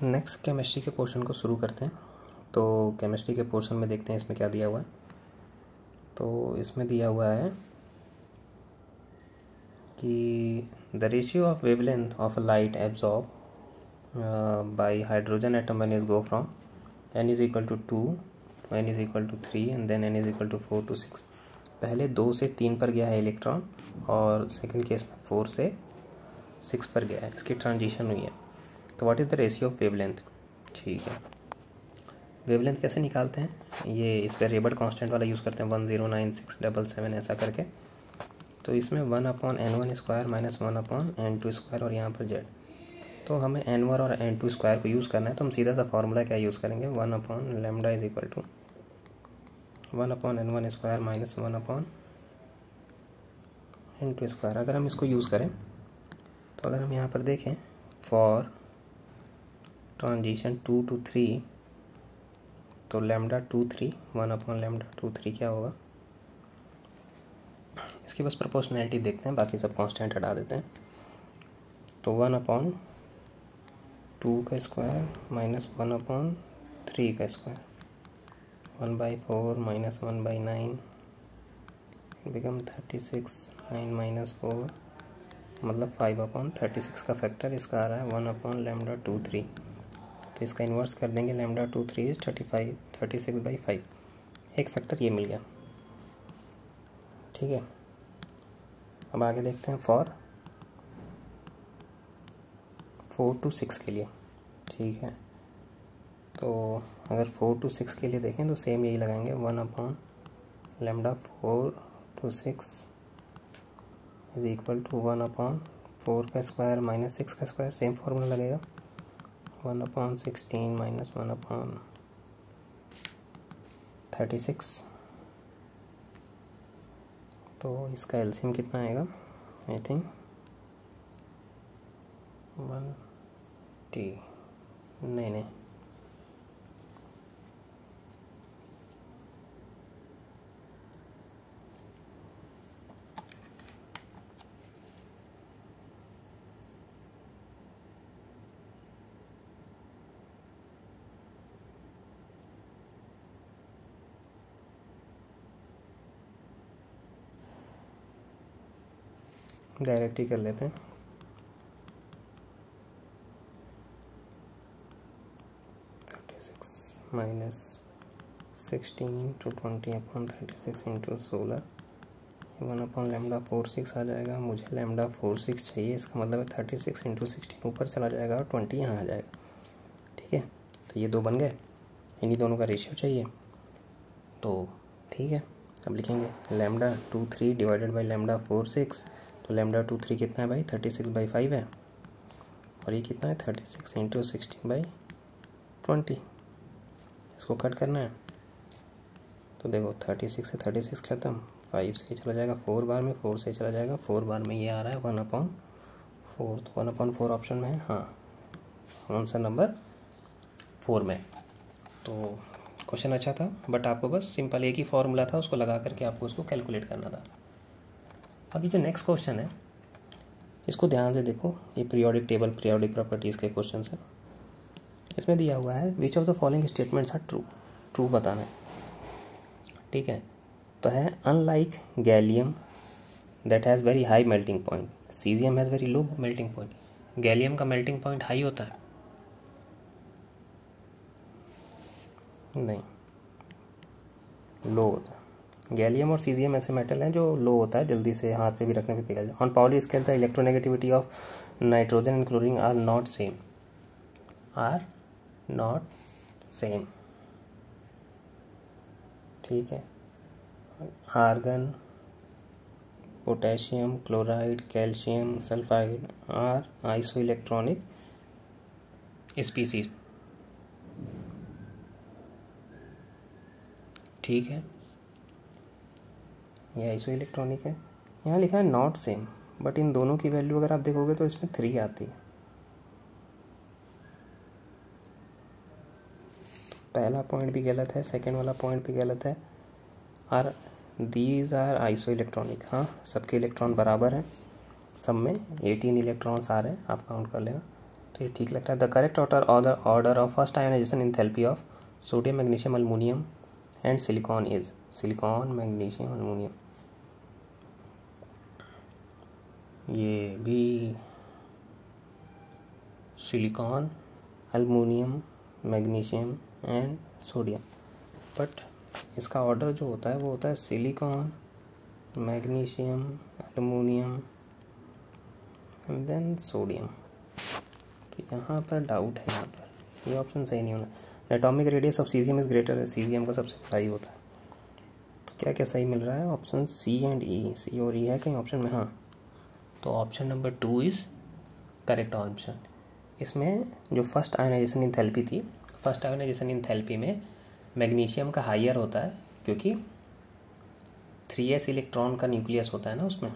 Next chemistry के portion को शुरू करते हैं। तो केमिस्ट्री के पोर्शन में देखते हैं इसमें क्या दिया हुआ है। तो इसमें दिया हुआ है कि the ratio of wavelength of light absorb by hydrogen atom when is go from n is equal to 2 to n is equal to 3 and then n is equal to 4 to 6। पहले 2 से 3 पर गया है इलेक्ट्रॉन और second case में 4 से 6 पर गया है, इसकी ट्रांजिशन हुई है। तो what is the ratio of wavelength. ठीक है, वेवलेंथ कैसे निकालते हैं, ये इस पर रेबर्ट कांस्टेंट वाला यूज़ करते हैं 109677 ऐसा करके। तो इसमें 1/n1 square minus 1/n2 square और यहाँ पर z। तो हमें n1 और n2 स्क्वायर को यूज़ करना है, तो हम सीधा सा फार्मूला क्या यूज़ करेंगे, 1/λ is equal to 1/n1 square minus 1/n2 square. अगर हम इसको यूज़ करें तो अगर हम यहाँ पर देखें फॉर ट्रांजिशन 2 to 3, तो λ23 1/λ23 क्या होगा, इसकी बस प्रोपोर्शनैलिटी देखते हैं, बाकी सब कांस्टेंट हटा देते हैं। तो 1/2 का स्क्वायर माइनस 1/3 का स्क्वायर, 1/4 माइनस 1/9 बिकम 36, 9 माइनस 4 मतलब 5/36 का फैक्टर इसका आ रहा है 1/λ23। तो इसका इन्वर्स कर देंगे, λ23 इज 36/5, एक फैक्टर ये मिल गया। ठीक है, अब आगे देखते हैं फॉर 4 to 6 के लिए। ठीक है, तो अगर 4 to 6 के लिए देखें तो सेम यही लगाएंगे, 1/λ4 to 6 इज इक्वल टू 1/4 का स्क्वायर माइनस 6 का स्क्वायर, सेम फार्मूला लगेगा 1/16 माइनस 1/36। तो इसका एलसीएम कितना आएगा, आई थिंक 1t, नहीं डायरेक्ट ही कर लेते हैं। माइनस 16 to 20/36 इंटू 16, 1/λ46 आ जाएगा। मुझे λ46 चाहिए, इसका मतलब है 36 इंटू 16 ऊपर चला जाएगा और 20 यहाँ आ जाएगा। ठीक है, तो ये दो बन गए, इन्हीं दोनों का रेशियो चाहिए। तो ठीक है, अब लिखेंगे λ23 डिवाइडेड बाई λ46। तो λ23 कितना है भाई, 36/5 है, और ये कितना है 36 इंटू 16/20। इसको कट करना है, तो देखो 36 से 36 खत्म, 5 से चला जाएगा 4 बार में, 4 से चला जाएगा 4 बार में, ये आ रहा है 1/4। तो 1/4 ऑप्शन में है, हाँ आंसर नंबर 4 में। तो क्वेश्चन अच्छा था, बट आपको बस सिंपल एक ही फॉर्मूला था, उसको लगा करके आपको उसको कैलकुलेट करना था। अभी जो नेक्स्ट क्वेश्चन है इसको ध्यान से देखो, ये पीरियोडिक टेबल पीरियोडिक प्रॉपर्टीज़ के क्वेश्चन है। इसमें दिया हुआ है which of the following statements are true, true बताना है। ठीक है, तो है unlike gallium that has very high melting point, caesium has very low melting point. Gallium का मेल्टिंग पॉइंट हाई होता है, नहीं लो होता है। गैलियम और सीजियम ऐसे मेटल हैं जो लो होता है, जल्दी से हाथ पे भी रखने पे पिघल जाए। On Pauli scale the electronegativity of nitrogen and chlorine are not same, are not same. ठीक है, argon, potassium, chloride, calcium sulphide are isoelectronic species. ठीक है, ये आइसो इलेक्ट्रॉनिक है, यहाँ लिखा है नॉट सेम, बट इन दोनों की वैल्यू अगर आप देखोगे तो इसमें 3 आती है। पहला पॉइंट भी गलत है, सेकंड वाला पॉइंट भी गलत है। Are these are isoelectronic, हाँ सबके इलेक्ट्रॉन बराबर हैं, सब में 18 इलेक्ट्रॉन्स आ रहे हैं, आप काउंट कर लेना। तो ये ठीक लगता है। The correct order of first ionisation enthalpy of sodium magnesium aluminium and silicon is silicon magnesium aluminium. ये भी silicon aluminium magnesium and sodium, but इसका ऑर्डर जो होता है वो होता है silicon magnesium aluminium and then sodium. तो यहाँ पर डाउट है, यहाँ पर ये ऑप्शन सही नहीं होना। The atomic radius of caesium is greater, caesium का सबसे बड़ा ही होता है। तो क्या क्या सही मिल रहा है? ऑप्शन सी एंड ई, सी और ई है कहीं ऑप्शन में? हाँ, तो option number 2 is correct option. इसमें जो फर्स्ट आयोनाइजेशन इंथैल्पी थी, फर्स्ट आयोनाइजेशन इंथैल्पी में मैग्नीशियम का हाइयर होता है क्योंकि 3s इलेक्ट्रॉन का न्यूक्लियस होता है ना उसमें।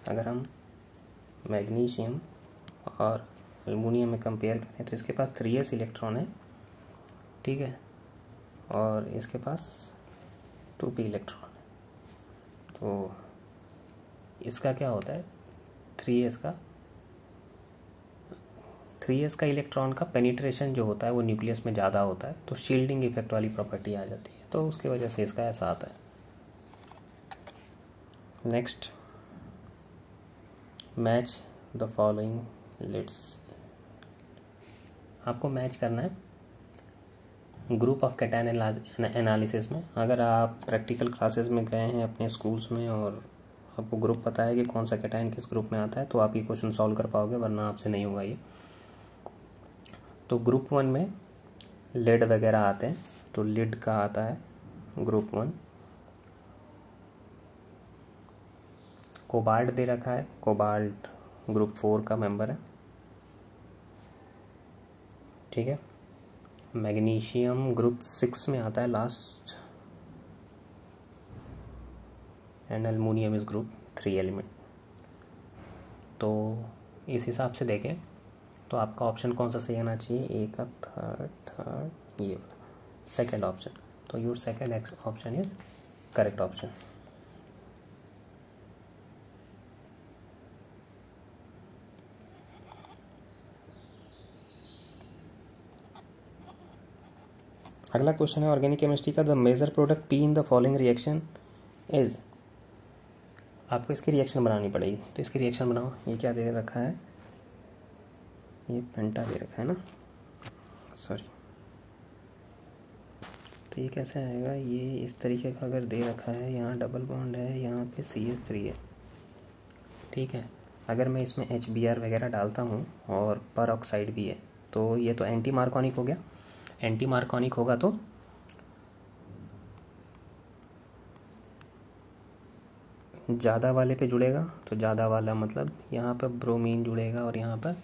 अगर हम मैग्नीशियम और एल्युमिनियम में कंपेयर करें तो इसके पास 3s इलेक्ट्रॉन है, ठीक है, और इसके पास 2p इलेक्ट्रॉन है। तो इसका क्या होता है, 3s का इलेक्ट्रॉन का पेनिट्रेशन जो होता है वो न्यूक्लियस में ज़्यादा होता है, तो शील्डिंग इफेक्ट वाली प्रॉपर्टी आ जाती है, तो उसकी वजह से इसका ऐसा आता है। Next, match the following lists. आपको मैच करना है ग्रुप ऑफ कैटायन एनालिसिस में। अगर आप प्रैक्टिकल क्लासेस में गए हैं अपने स्कूल्स में और आपको ग्रुप पता है कि कौन सा कैटायन किस ग्रुप में आता है, तो आप ये क्वेश्चन सॉल्व कर पाओगे, वरना आपसे नहीं होगा ये। तो ग्रुप 1 में लेड वगैरह आते हैं, तो लेड का आता है ग्रुप 1। कोबाल्ट दे रखा है, कोबाल्ट ग्रुप 4 का मेंबर है, ठीक है। मैग्नीशियम ग्रुप 6 में आता है last, and aluminium is group 3 element. तो इस हिसाब से देखें तो आपका ऑप्शन कौन सा सही आना चाहिए? ए का थर्ड ये वाला सेकेंड ऑप्शन। तो your second option is correct option. अगला क्वेश्चन है ऑर्गेनिक केमिस्ट्री का। The major product P in the following reaction is. आपको इसकी रिएक्शन बनानी पड़ेगी, तो इसकी रिएक्शन बनाओ। ये क्या दे रखा है? ये पेंटा दे रखा है ना, सॉरी। तो ये कैसे आएगा? ये इस तरीके का अगर दे रखा है, यहाँ डबल बॉन्ड है, यहाँ पे CH3 है, ठीक है। अगर मैं इसमें HBr वगैरह डालता हूँ और पर ऑक्साइड भी है, तो ये तो एंटी मार्कोनिक हो गया। एंटी मार्कोनिक होगा तो ज़्यादा वाले पे जुड़ेगा, तो ज़्यादा वाला मतलब यहाँ पर ब्रोमीन जुड़ेगा और यहाँ पर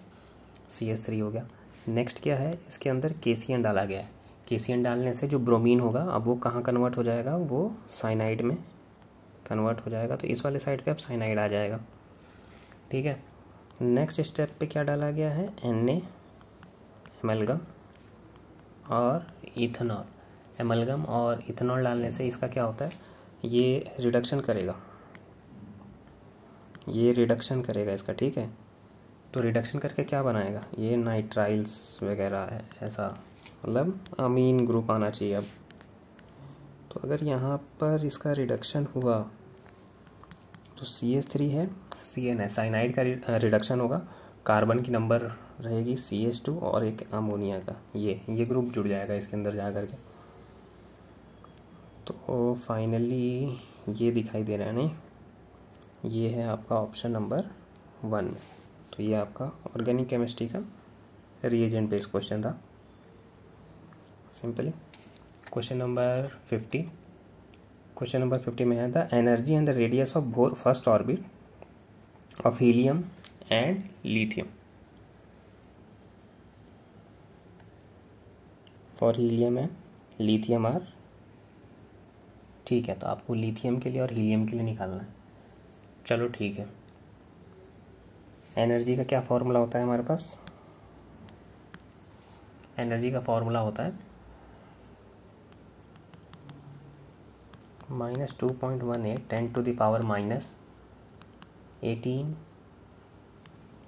CH3 हो गया। नेक्स्ट क्या है, इसके अंदर KCN डाला गया है। KCN डालने से जो ब्रोमीन होगा, अब वो कहाँ कन्वर्ट हो जाएगा? वो साइनाइड में कन्वर्ट हो जाएगा, तो इस वाले साइड पे अब साइनाइड आ जाएगा, ठीक है। नेक्स्ट स्टेप पे क्या डाला गया है? Na एमलगम और इथेनॉल। एमलगम और इथेनॉल डालने से इसका क्या होता है? ये रिडक्शन करेगा, ये रिडक्शन करेगा इसका, ठीक है। तो रिडक्शन करके क्या बनाएगा? ये नाइट्राइल्स वगैरह है, ऐसा मतलब अमीन ग्रुप आना चाहिए अब। तो अगर यहाँ पर इसका रिडक्शन हुआ तो CH3 है, CN है, साइनाइड का रिडक्शन होगा, कार्बन की नंबर रहेगी CH2 और एक अमोनिया का, ये ग्रुप जुड़ जाएगा इसके अंदर जा कर के। तो फाइनली ये दिखाई दे रहा है, नहीं, ये है आपका ऑप्शन नंबर 1 में। तो ये आपका ऑर्गेनिक केमिस्ट्री का रिएजेंट बेस्ड क्वेश्चन था, simply. Question number 50। Question number 50 में है the energy and the radius of both first orbit of helium and lithium. For helium and lithium are, ठीक है। तो आपको लिथियम के लिए और हीलियम के लिए निकालना है। चलो ठीक है। एनर्जी का क्या फॉर्मूला होता है हमारे पास? एनर्जी का फॉर्मूला होता है -2.18 10⁻⁻18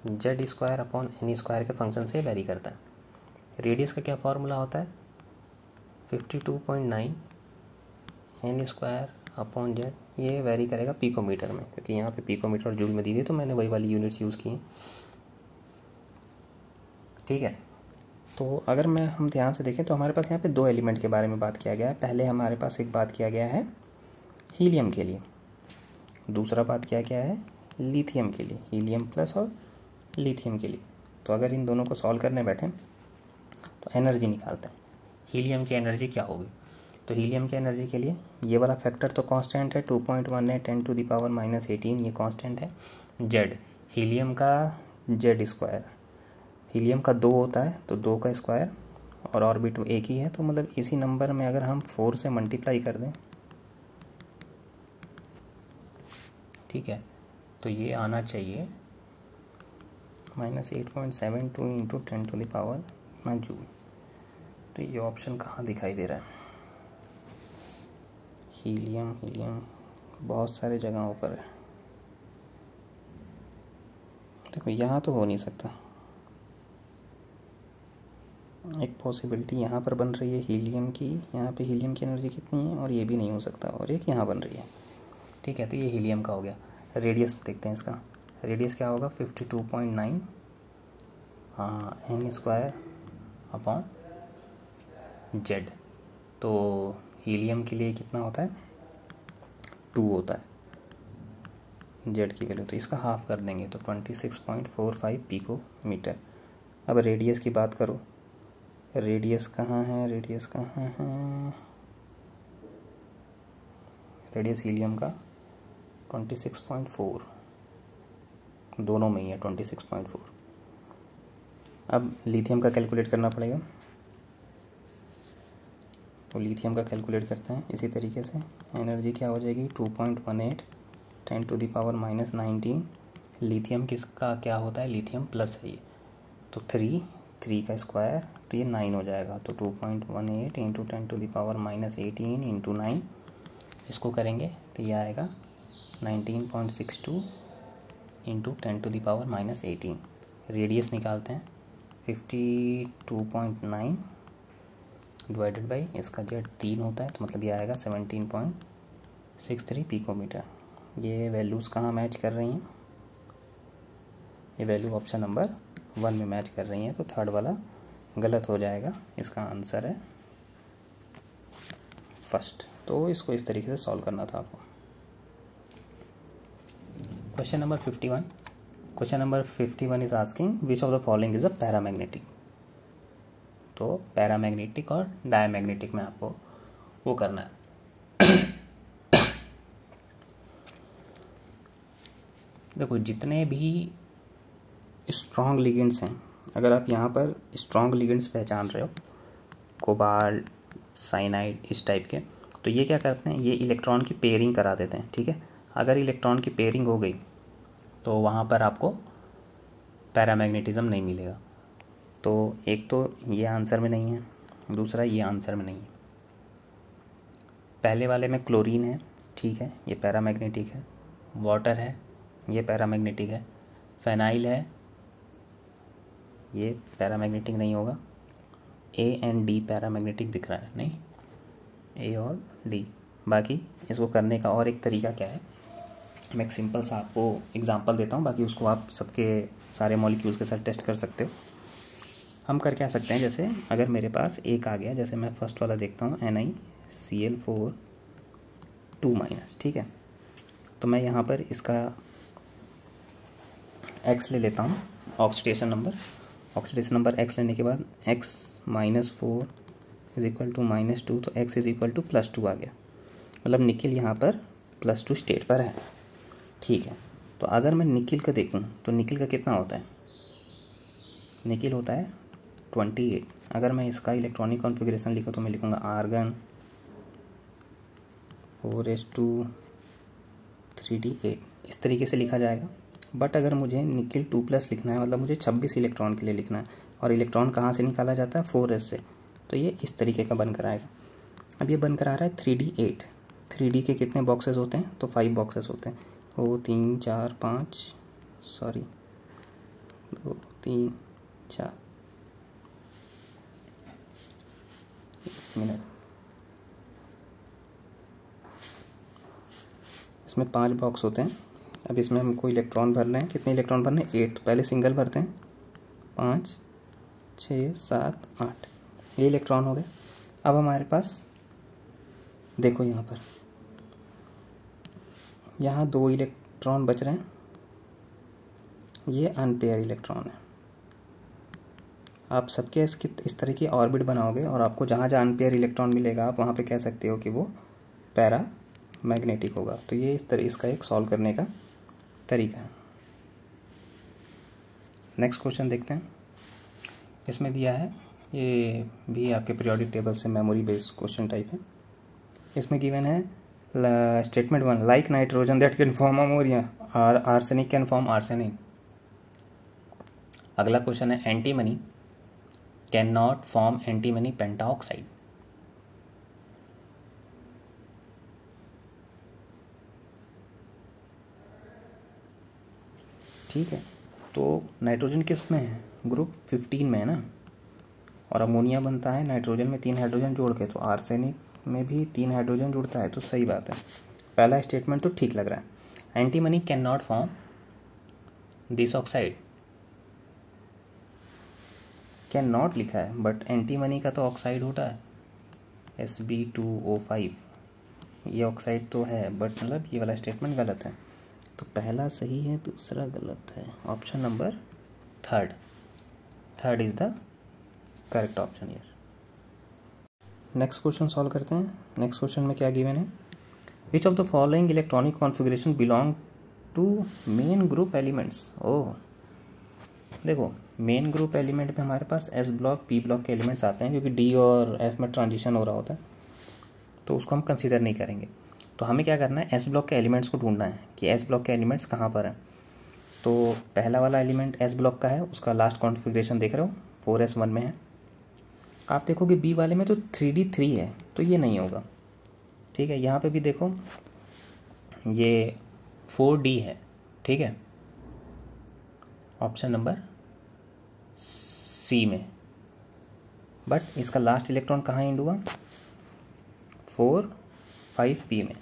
Z square upon N square के फंक्शन से वेरी करता है। रेडियस का क्या फॉर्मूला होता है, 52.9 एन स्क्वायर अपॉन जेड, ये वेरी करेगा पिकोमीटर में, क्योंकि यहाँ पे पिकोमीटर और जूल में दी थी तो मैंने वही वाली यूनिट्स यूज़ की हैं। ठीक है, तो अगर हम ध्यान से देखें तो हमारे पास यहाँ पे दो एलिमेंट के बारे में बात किया गया है। पहले हमारे पास एक बात किया गया है हीलियम के लिए, दूसरा बात किया गया है लिथियम के लिए, हीलियम प्लस और लिथियम के लिए। तो अगर इन दोनों को सॉल्व करने बैठें तो एनर्जी निकालते हैं। हीलियम की एनर्जी क्या होगी, तो हीलियम की एनर्जी के लिए ये वाला फैक्टर तो कांस्टेंट है 2.1 है 10⁻⁻18, ये कांस्टेंट है। जेड हीलियम का जेड स्क्वायर, हीलियम का 2 होता है तो 2 का स्क्वायर और ऑर्बिट एक ही है, तो मतलब इसी नंबर में अगर हम 4 से मल्टीप्लाई कर दें, ठीक है, तो ये आना चाहिए -8.72 इंटू 10⁻⁻9 जूल। तो ये ऑप्शन कहाँ दिखाई दे रहा है, हीलियम बहुत सारे जगहों पर है। देखो यहाँ तो हो नहीं सकता, एक पॉसिबिलिटी यहाँ पर बन रही है हीलियम की, यहाँ पे हीलियम की एनर्जी कितनी है, और ये भी नहीं हो सकता, और एक यहाँ बन रही है। ठीक है, तो ये हीलियम का हो गया। रेडियस देखते हैं इसका, रेडियस क्या होगा 52.9 एन स्क्वायर अपॉन जेड। तो हीलियम के लिए कितना होता है 2 होता है जेड की वैल्यू, तो इसका हाफ कर देंगे तो 26.45 पिकोमीटर। अब रेडियस की बात करो, रेडियस कहाँ है, रेडियस हीलियम का 26.4, दोनों में ही है 26.4। अब लिथियम का कैलकुलेट करना पड़ेगा, तो लिथियम का कैलकुलेट करते हैं इसी तरीके से। एनर्जी क्या हो जाएगी 2.18 10⁻⁻19। लिथियम किसका क्या होता है, लिथियम प्लस है ये, तो 3 का स्क्वायर, तो ये 9 हो जाएगा। तो 2.18 इंटू 10⁻⁻18 इंटू 9, इसको करेंगे तो ये आएगा 19.62 इंटू 10⁻⁻18। रेडियस निकालते हैं 52.9 डिवाइडेड बाई इसका जेड 3 होता है, तो मतलब ये आएगा 17.63 पिकोमीटर। ये वैल्यूज़ कहाँ मैच कर रही हैं, ये वैल्यू ऑप्शन नंबर 1 में मैच कर रही हैं, तो थर्ड वाला गलत हो जाएगा, इसका आंसर है फर्स्ट। तो इसको इस तरीके से सॉल्व करना था आपको। Question number 51, question number 51 is asking which of the following is a paramagnetic. तो पैरामैग्नेटिक और डायमैग्नेटिक में आपको वो करना है। देखो जितने भी स्ट्रॉन्ग लिगेंड्स हैं, अगर आप यहाँ पर स्ट्रॉन्ग लिगेंड्स पहचान रहे हो, कोबाल्ट, साइनाइड, इस टाइप के, तो ये क्या करते हैं, ये इलेक्ट्रॉन की पेयरिंग करा देते हैं। ठीक है, अगर इलेक्ट्रॉन की पेयरिंग हो गई तो वहाँ पर आपको पैरामैग्नेटिज्म नहीं मिलेगा। तो एक तो ये आंसर में नहीं है, दूसरा ये आंसर में नहीं है। पहले वाले में क्लोरीन है, ठीक है, ये पैरामैग्नेटिक है। वाटर है, ये पैरामैग्नेटिक है। फेनाइल है, ये पैरामैग्नेटिक नहीं होगा। ए एंड डी पैरामैग्नेटिक दिख रहा है, नहीं, ए और डी। बाकी इसको करने का और एक तरीका क्या है, मैं एक सिंपल सा आपको एग्जांपल देता हूँ, बाकी उसको आप सबके सारे मॉलिक्यूल्स के साथ टेस्ट कर सकते हो। हम कर क्या सकते हैं, जैसे अगर मेरे पास एक आ गया, जैसे मैं फर्स्ट वाला देखता हूँ NiCl4 2-, ठीक है, तो मैं यहाँ पर इसका x ले लेता हूँ, ऑक्सीडेशन नंबर x लेने के बाद x -4 इज इक्वल टू -2, तो x इज इक्वल टू +2 आ गया, मतलब निकिल यहाँ पर +2 स्टेट पर है। ठीक है, तो अगर मैं निकिल का देखूँ तो निकिल का कितना होता है, निकिल होता है 28। अगर मैं इसका इलेक्ट्रॉनिक कॉन्फ़िगरेशन लिखूँ तो मैं लिखूँगा आर्गन 4s2 3d8, इस तरीके से लिखा जाएगा। बट अगर मुझे निकिल 2+ लिखना है, मतलब मुझे 26 इलेक्ट्रॉन के लिए लिखना है, और इलेक्ट्रॉन कहाँ से निकाला जाता है 4s से, तो ये इस तरीके का बनकर आएगा। अब ये बनकर आ रहा है 3d8। 3d के कितने बॉक्सेस होते हैं, तो 5 बॉक्सेस होते हैं, वो 3 4 5 सॉरी 2 3 4 मिनट। इसमें 5 बॉक्स होते हैं। अब इसमें हमको इलेक्ट्रॉन भरने हैं। कितने इलेक्ट्रॉन भरने हैं? 8। पहले सिंगल भरते हैं। 5 6 7 8 ये इलेक्ट्रॉन हो गए। अब हमारे पास देखो यहाँ 2 इलेक्ट्रॉन बच रहे हैं। ये अनपेयर इलेक्ट्रॉन है। आप सबके इस तरह की ऑर्बिट बनाओगे और आपको जहाँ जहाँ अनपेयर इलेक्ट्रॉन मिलेगा आप वहाँ पे कह सकते हो कि वो पैरा मैग्नेटिक होगा। तो ये इस तरह इसका एक सॉल्व करने का तरीका है। नेक्स्ट क्वेश्चन देखते हैं। इसमें दिया है, ये भी आपके पीरियोडिक टेबल से मेमोरी बेस्ड क्वेश्चन टाइप है। इसमें गिवन है statement 1, like nitrogen that can form ammonia और आर्सेनिक कैन फॉर्म आर्सेनिक। अगला क्वेश्चन है antimony can not form antimony pentoxide. ठीक है, तो नाइट्रोजन किस में है? ग्रुप 15 में है ना, और अमोनिया बनता है नाइट्रोजन में 3 हाइड्रोजन जोड़ के, तो आर्सेनिक में भी 3 हाइड्रोजन जुड़ता है, तो सही बात है। पहला स्टेटमेंट तो ठीक लग रहा है। Antimony can not form this oxide, can not लिखा है, बट एंटीमनी का तो ऑक्साइड होता है Sb2O5, ये ऑक्साइड तो है, बट मतलब ये वाला स्टेटमेंट गलत है। तो पहला सही है, दूसरा गलत है। Option number third is the correct option here. Next question solve करते हैं। नेक्स्ट क्वेश्चन में क्या गिवन है? Which of the following electronic configuration belong to main group elements. ओह देखो, मेन ग्रुप एलिमेंट में हमारे पास एस ब्लॉक पी ब्लॉक के एलिमेंट्स आते हैं, क्योंकि डी और एफ में ट्रांजिशन हो रहा होता है, तो उसको हम कंसीडर नहीं करेंगे। तो हमें क्या करना है, एस ब्लॉक के एलिमेंट्स को ढूंढना है कि एस ब्लॉक के एलिमेंट्स कहाँ पर हैं। तो पहला वाला एलिमेंट एस ब्लॉक का है, उसका लास्ट कॉन्फ़िगरेशन देख रहे हो 4s1 में है। आप देखोगे बी वाले में तो 3d3 है, तो ये नहीं होगा। ठीक है, यहाँ पे भी देखो ये 4d है। ठीक है, ऑप्शन नंबर सी में, बट इसका लास्ट इलेक्ट्रॉन कहाँ एंड हुआ? 4,5p में,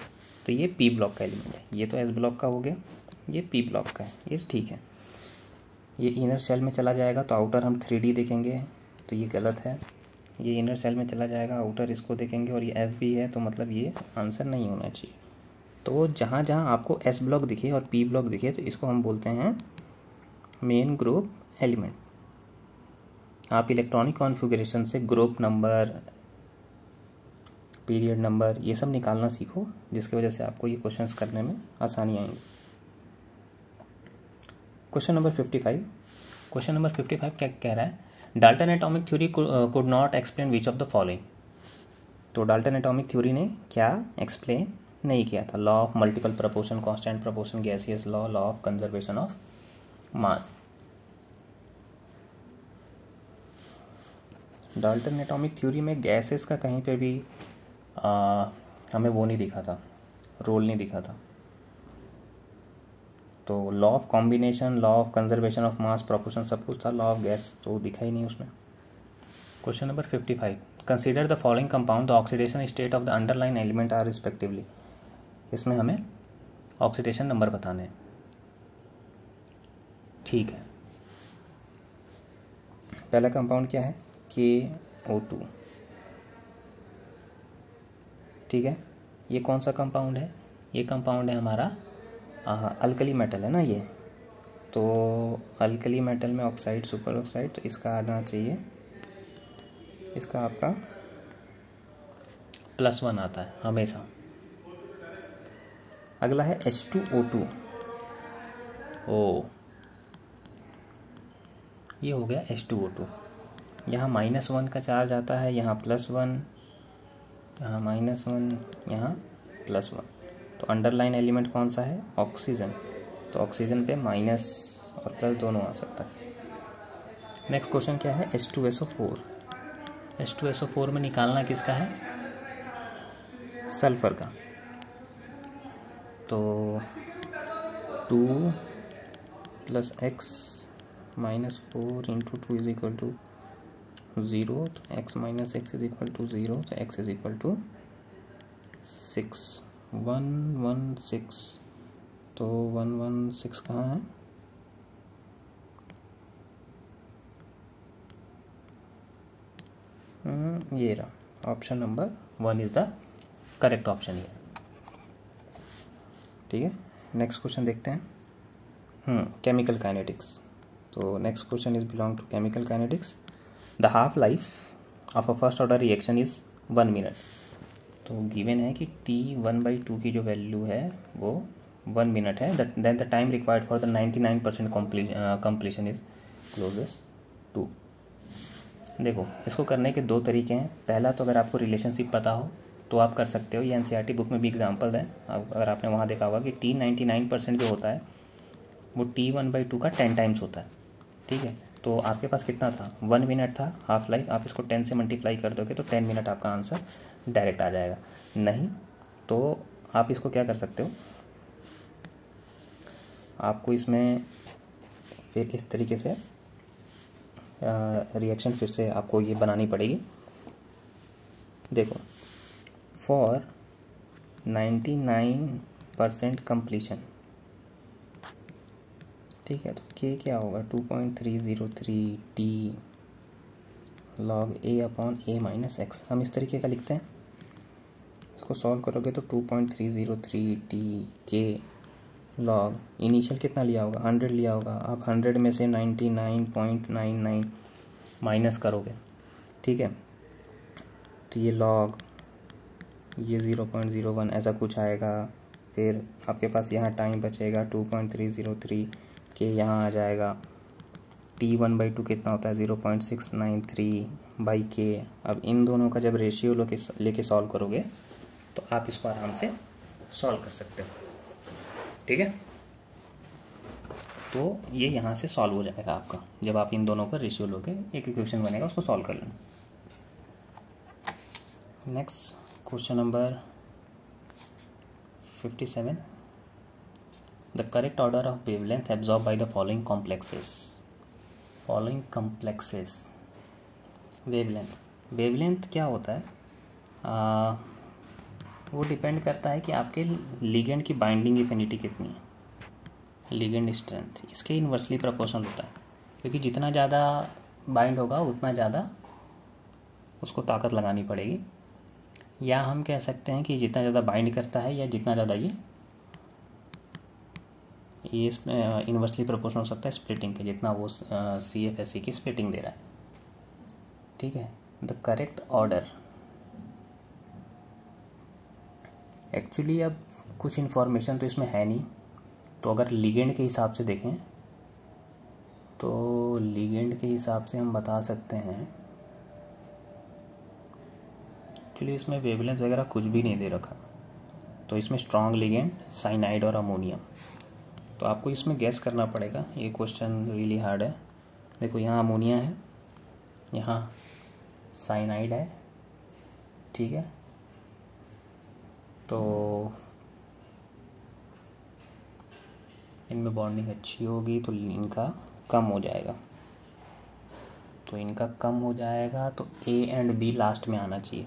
तो ये पी ब्लॉक का एलिमेंट है। ये तो एस ब्लॉक का हो गया, ये पी ब्लॉक का है, ये ठीक है। ये इनर सेल में चला जाएगा तो आउटर हम 3d देखेंगे, तो ये गलत है। ये इनर सेल में चला जाएगा, आउटर इसको देखेंगे, और ये एफ भी है, तो मतलब ये आंसर नहीं होना चाहिए। तो जहाँ जहाँ आपको एस ब्लॉक दिखे और पी ब्लॉक दिखे, तो इसको हम बोलते हैं मेन ग्रुप एलिमेंट। आप इलेक्ट्रॉनिक कॉन्फ़िगरेशन से ग्रुप नंबर, पीरियड नंबर, ये सब निकालना सीखो, जिसकी वजह से आपको ये क्वेश्चंस करने में आसानी आएंगी। Question number 55। क्वेश्चन नंबर 55 क्या कह रहा है? Dalton atomic theory could not explain which of the following. तो डाल्टन एटॉमिक थ्योरी ने क्या एक्सप्लेन नहीं किया था? Law of multiple proportion, constant proportion, gaseous law, law of conservation of mass. Dalton atomic theory में गैसेस का कहीं पे भी हमें वो नहीं दिखा था, रोल नहीं दिखा था। तो law of combination, law of conservation of mass, proportion सब कुछ था, लॉ ऑफ गैस तो दिखा ही नहीं उसमें। Question number 55। Consider the following compound, the oxidation state of the underline element are respectively. इसमें हमें ऑक्सीडेशन नंबर बताने हैं। ठीक है, पहला कंपाउंड क्या है? KO2। ठीक है, ये कौन सा कंपाउंड है? ये कंपाउंड है हमारा अल्कली मेटल है ना ये। तो अल्कली मेटल में ऑक्साइड, सुपर ऑक्साइड, तो इसका आना चाहिए, इसका आपका +1 आता है हमेशा। अगला है H2O2। ओ ये हो गया H2O2। यहाँ -1 का चार्ज आता है, यहाँ +1, यहाँ -1, यहाँ +1। तो अंडरलाइन एलिमेंट कौन सा है? ऑक्सीजन। तो ऑक्सीजन पे माइनस और प्लस दोनों आ सकता है। नेक्स्ट क्वेश्चन क्या है? H2SO4। H2SO4 में निकालना किसका है? सल्फर का। तो 2 + X -4 into 2 is equal to 0, तो x minus X is equal to 0, तो x इज इक्वल टू 6, 116, तो 116 कहाँ है? ये रहा, option number 1 is the correct option ये। ठीक है, नेक्स्ट क्वेश्चन देखते हैं। Chemical kinetics. तो next question is belong to chemical kinetics. The half life of a first order reaction is 1 minute. तो गिवन है कि T1/2 की जो वैल्यू है वो 1 मिनट है, then the time required for the 99% completion is closest to. देखो, इसको करने के दो तरीके हैं। पहला तो अगर आपको रिलेशनशिप पता हो तो आप कर सकते हो, ये एनसीईआरटी बुक में भी एग्जाम्पल है। अगर आपने वहाँ देखा होगा कि T99% जो होता है वो T1/2 का 10 टाइम्स होता है। ठीक है, तो आपके पास कितना था? 1 मिनट था हाफ लाइफ। आप इसको 10 से मल्टीप्लाई कर दोगे तो 10 मिनट आपका आंसर डायरेक्ट आ जाएगा। नहीं तो आप इसको क्या कर सकते हो, आपको इसमें फिर इस तरीके से रिएक्शन फिर से आपको ये बनानी पड़ेगी। देखो, फॉर 99% कंप्लीशन, ठीक है, तो के क्या होगा? 2.303 T log A upon A minus x. हम इस तरीके का लिखते हैं, इसको सॉल्व करोगे तो 2.303 T के लॉग इनिशियल कितना लिया होगा? 100 लिया होगा। आप 100 में से 99.99 माइनस करोगे, ठीक है, तो ये लॉग ये 0.01 ऐसा कुछ आएगा। फिर आपके पास यहाँ टाइम बचेगा 2.303 के यहाँ आ जाएगा। T1/2 कितना होता है? 0.693/k। अब इन दोनों का जब रेशियो लेके सॉल्व करोगे तो आप इसको आराम से सॉल्व कर सकते हो। ठीक है, तो ये यहाँ से सॉल्व हो जाएगा आपका, जब आप इन दोनों का रेशियो लोगे एक इक्वेशन बनेगा, उसको सॉल्व कर लेना। Next question number 57। The correct order of wavelength absorb by the following complexes. Wavelength क्या होता है? वो डिपेंड करता है कि आपके लिगेंड की बाइंडिंग एफिनिटी कितनी है, लिगेंड स्ट्रेंथ। इसके इन्वर्सली प्रोपोर्शनल होता है, क्योंकि जितना ज़्यादा बाइंड होगा उतना ज़्यादा उसको ताकत लगानी पड़ेगी। या हम कह सकते हैं कि जितना ज़्यादा बाइंड करता है या जितना ज़्यादा ये इन्वर्सली प्रोपोर्शनल हो सकता है स्प्लिटिंग के, जितना वो CFSE की स्प्लिटिंग दे रहा है। ठीक है, द करेक्ट ऑर्डर एक्चुअली, अब कुछ इन्फॉर्मेशन तो इसमें है नहीं, तो अगर लिगेंड के हिसाब से देखें तो लिगेंड के हिसाब से हम बता सकते हैं। एक्चुअली इसमें वेवलेंथ वगैरह कुछ भी नहीं दे रखा, तो इसमें स्ट्रॉन्ग लिगेंड, साइनाइड और अमोनियम। तो आपको इसमें गैस करना पड़ेगा। ये क्वेश्चन रियली हार्ड है। देखो, यहाँ अमोनिया है, यहाँ साइनाइड है, ठीक है, तो इनमें बॉन्डिंग अच्छी होगी तो इनका कम हो जाएगा, तो A एंड B लास्ट में आना चाहिए।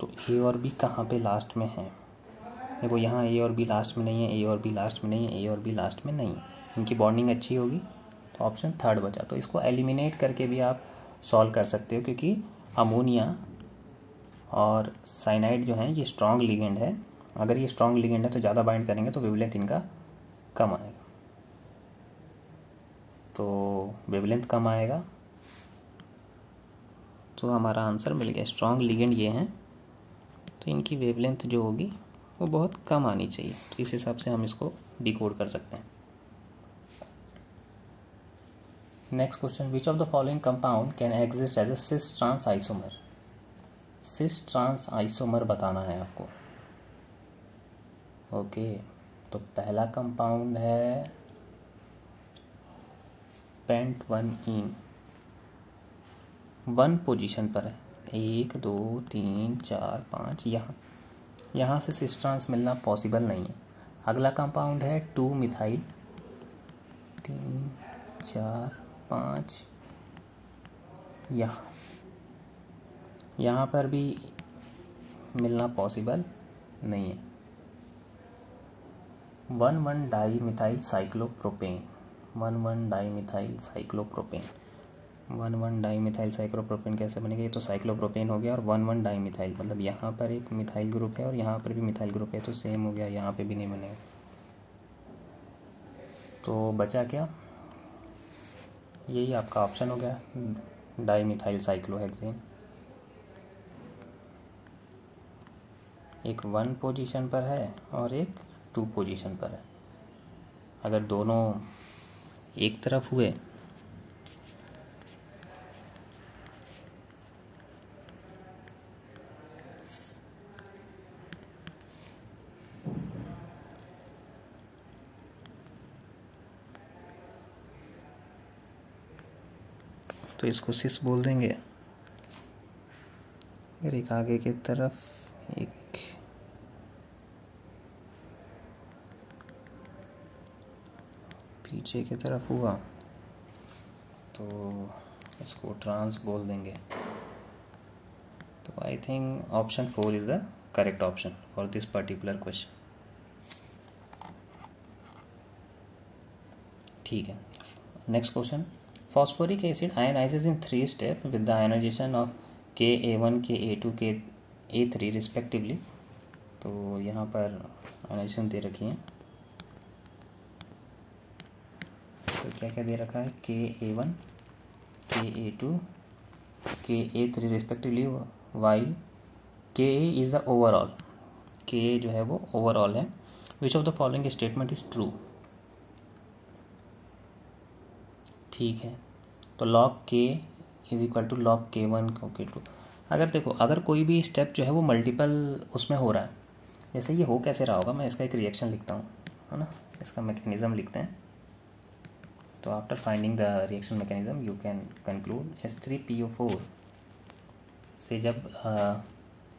तो A और B कहाँ पे लास्ट में है? देखो, यहाँ A और B लास्ट में नहीं है, A और B लास्ट में नहीं है, A और B लास्ट में नहीं है, इनकी बॉन्डिंग अच्छी होगी, तो ऑप्शन थर्ड बचा। तो इसको एलिमिनेट करके भी आप सॉल्व कर सकते हो, क्योंकि अमोनिया और साइनाइड जो हैं ये स्ट्रॉन्ग लिगेंड है। अगर ये स्ट्रॉन्ग लिगेंड है तो ज़्यादा बाइंड करेंगे तो वेवलेंथ इनका कम आएगा, तो वेवलेंथ कम आएगा, तो हमारा आंसर मिल गया। स्ट्रॉन्ग लिगेंड ये हैं तो इनकी वेवलेंथ जो होगी वो बहुत कम आनी चाहिए, तो इस हिसाब से हम इसको डिकोड कर सकते हैं। Next question, which of the following compound can exist as a cis trans isomer. Cis trans isomer बताना है आपको। ओके, तो पहला कंपाउंड है पेंट-1-ईन, 1 पोजीशन पर है, 1 2 3 4 5, यहाँ से सिस ट्रांस मिलना पॉसिबल नहीं है। अगला कंपाउंड है 2 मिथाइल, 3 4 5 यहाँ पर भी मिलना पॉसिबल नहीं है। 1,1 dimethyl cyclopropane 1,1 dimethyl cyclopropane 1,1 dimethyl cyclopropane कैसे बनेगा? ये तो साइक्लोप्रोपेन हो गया और 1,1 डाईमिथाइल, मतलब यहाँ पर एक मिथाइल ग्रुप है और यहाँ पर भी मिथाइल ग्रुप है, तो सेम हो गया, यहाँ पे भी नहीं बनेगा। तो बचा क्या? यही आपका ऑप्शन हो गया, डाईमिथाइल साइक्लोहेक्सेन। एक 1 पोजीशन पर है और एक 2 पोजीशन पर है। अगर दोनों एक तरफ हुए तो इसको सिस बोल देंगे, अगर एक आगे की तरफ एक पीछे की तरफ हुआ तो इसको ट्रांस बोल देंगे। तो I think option 4 is the correct option for this particular question. ठीक है, next question. Phosphoric acid ionizes in 3 steps with the ionization of Ka1, Ka2, Ka3 respectively। तो यहाँ पर आयोनाइजेशन दे रखी है, तो क्या क्या दे रखा है? Ka1, Ka2, Ka3 respectively, while Ka is the overall, Ka जो है वो ओवरऑल है। Which of the following statement is true? ठीक है, तो log K is equal to log K1 K2। अगर देखो, अगर कोई भी स्टेप जो है वो मल्टीपल उसमें हो रहा है, जैसे ये हो कैसे रहा होगा, मैं इसका एक रिएक्शन लिखता हूँ, है ना, इसका मैकेनिज्म लिखते हैं। तो after finding the reaction mechanism you can conclude H3PO4 से जब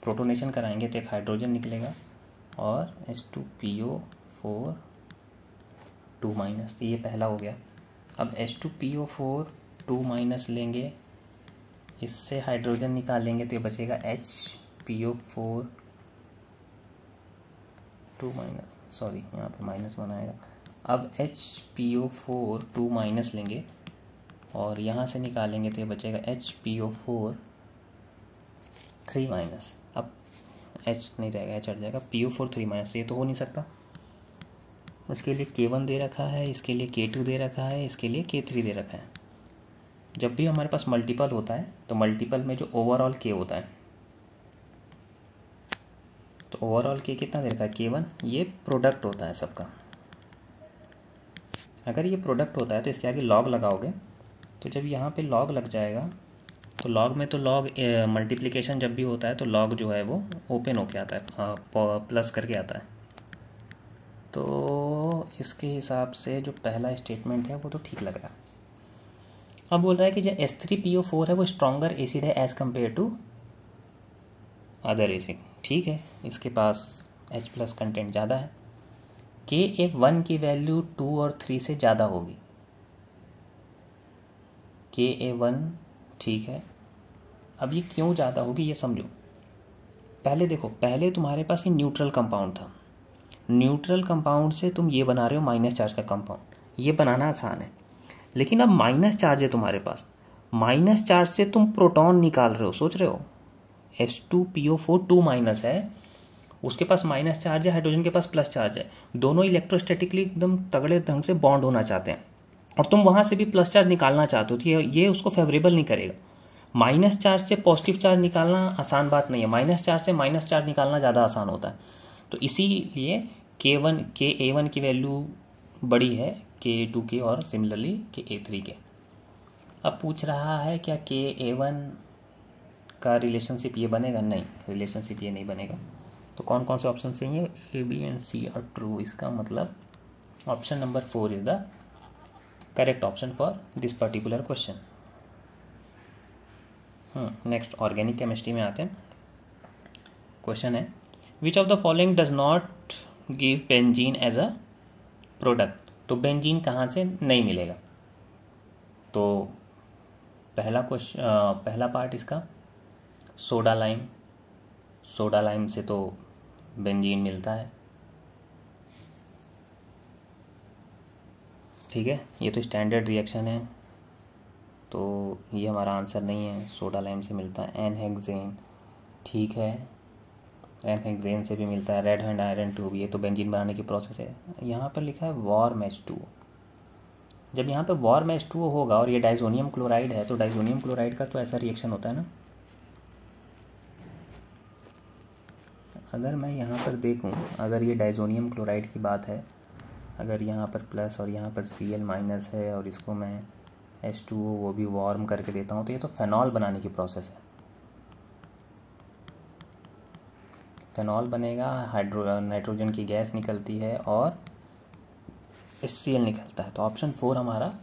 प्रोटोनेशन कराएंगे तो एक हाइड्रोजन निकलेगा और H2PO4 2-, तो ये पहला हो गया। अब H2PO4 2- लेंगे, इससे हाइड्रोजन निकालेंगे तो ये बचेगा HPO4 2-, सॉरी यहाँ पे माइनस बनाएगा। अब HPO4 2- लेंगे और यहाँ से निकालेंगे तो ये बचेगा HPO4 3-। अब H नहीं रहेगा, H हट जाएगा, PO4 3-, तो ये तो हो नहीं सकता। उसके लिए K1 दे रखा है, इसके लिए K2 दे रखा है, इसके लिए K3 दे रखा है। जब भी हमारे पास मल्टीपल होता है तो मल्टीपल में जो ओवरऑल K होता है, तो ओवरऑल K कितना दे रखा है? K1। ये प्रोडक्ट होता है सबका। अगर ये प्रोडक्ट होता है तो इसके आगे लॉग लगाओगे, तो जब यहाँ पे लॉग लग जाएगा तो लॉग में तो लॉग मल्टीप्लिकेशन जब भी होता है तो लॉग जो है वो ओपन होके आता है, प्लस करके आता है। तो इसके हिसाब से जो पहला स्टेटमेंट है वो तो ठीक लग रहा है। अब बोल रहा है कि जो H3PO4 है वो स्ट्रॉन्गर एसिड है as compare to other acid. ठीक है, इसके पास H+ कंटेंट ज़्यादा है। Ka1 की वैल्यू 2 और 3 से ज़्यादा होगी। Ka1 ठीक है, अब ये क्यों ज़्यादा होगी ये समझो। पहले देखो, पहले तुम्हारे पास ये न्यूट्रल कंपाउंड था, न्यूट्रल कंपाउंड से तुम ये बना रहे हो माइनस चार्ज का कंपाउंड, ये बनाना आसान है। लेकिन अब माइनस चार्ज है तुम्हारे पास, माइनस चार्ज से तुम प्रोटॉन निकाल रहे हो। सोच रहे हो H2PO4 2- है, उसके पास माइनस चार्ज है, हाइड्रोजन के पास प्लस चार्ज है, दोनों इलेक्ट्रोस्टैटिकली एकदम तगड़े ढंग से बॉन्ड होना चाहते हैं और तुम वहाँ से भी प्लस चार्ज निकालना चाहते हो, तो ये उसको फेवरेबल नहीं करेगा। माइनस चार्ज से पॉजिटिव चार्ज निकालना आसान बात नहीं है, माइनस चार्ज से माइनस चार्ज निकालना ज़्यादा आसान होता है। तो इसीलिए Ka1 की वैल्यू बड़ी है Ka2 की और सिमिलरली Ka3 के। अब पूछ रहा है क्या Ka1 का रिलेशनशिप ये बनेगा? नहीं, रिलेशनशिप ये नहीं बनेगा। तो कौन कौन से ऑप्शन चाहिए? A, B and C are true. इसका मतलब option number 4 is the correct option for this particular question. Next organic chemistry में आते हैं। क्वेश्चन है which of the following does not give benzene as a product. तो benzene कहाँ से नहीं मिलेगा? तो पहला पार्ट इसका सोडा लाइम से तो बेंजीन मिलता है, ठीक है। ये तो स्टैंडर्ड रिएक्शन है, तो ये हमारा आंसर नहीं है। सोडा लाइम से मिलता है एन हेक्सेन, ठीक है, एन हेक्सेन से भी मिलता है। रेड हैंड आयरन ट्यूब, ये तो बेंजीन बनाने की प्रोसेस है। यहाँ पर लिखा है वार्म H2O। जब यहाँ पे वार्म H2O होगा और ये डाइजोनियम क्लोराइड है, तो डाइजोनियम क्लोराइड का तो ऐसा रिएक्शन होता है ना। अगर मैं यहाँ पर देखूँ, अगर ये डाइजोनियम क्लोराइड की बात है, अगर यहाँ पर प्लस और यहाँ पर Cl माइनस है और इसको मैं H2O वो भी वार्म करके देता हूँ, तो ये तो फेनॉल बनाने की प्रोसेस है। फेनॉल बनेगा, नाइट्रोजन की गैस निकलती है और HCl निकलता है। तो ऑप्शन 4 हमारा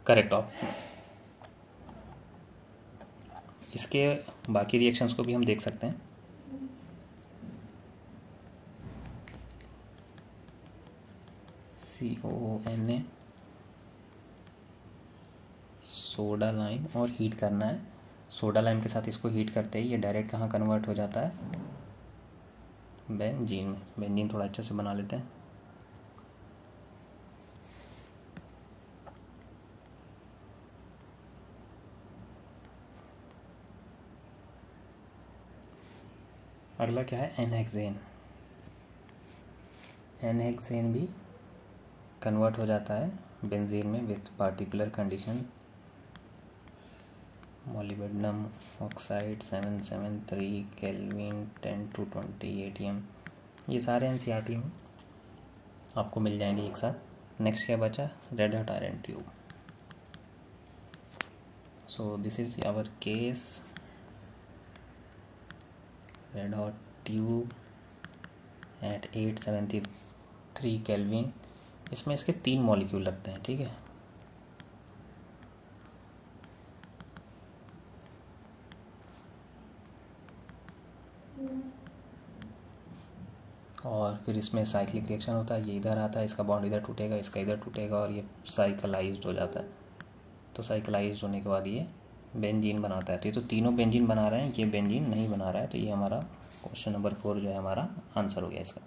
करेक्ट ऑप्शन। इसके बाकी रिएक्शंस को भी हम देख सकते हैं। COONA, सोडा लाइम और हीट करना है। सोडा लाइम के साथ इसको हीट करते ही ये डायरेक्ट कहाँ कन्वर्ट हो जाता है, बेंजीन में। बेंजीन थोड़ा अच्छे से बना लेते हैं। अगला क्या है, एनहेक्सेन। एनहेक्सेन भी कन्वर्ट हो जाता है बेंजीन में with particular condition. Molybdenum oxide 773 kelvin 10 to 20 ATM। ये सारे NCERT में आपको मिल जाएंगे एक साथ। नेक्स्ट क्या बचा, red hot iron tube. So this is our case, red hot tube at 873 kelvin. इसमें इसके 3 मॉलिक्यूल लगते हैं, ठीक है। और फिर इसमें साइक्लिक रिएक्शन होता है, ये इधर आता है, इसका बॉन्ड इधर टूटेगा, इसका इधर टूटेगा और ये साइक्लाइज्ड हो जाता है। तो साइक्लाइज्ड होने के बाद ये बेंजीन बनाता है। तो ये तो तीनों बेंजीन बना रहे हैं, ये बेंजीन नहीं बना रहा है। तो ये हमारा क्वेश्चन नंबर 4 जो है हमारा आंसर हो गया इसका।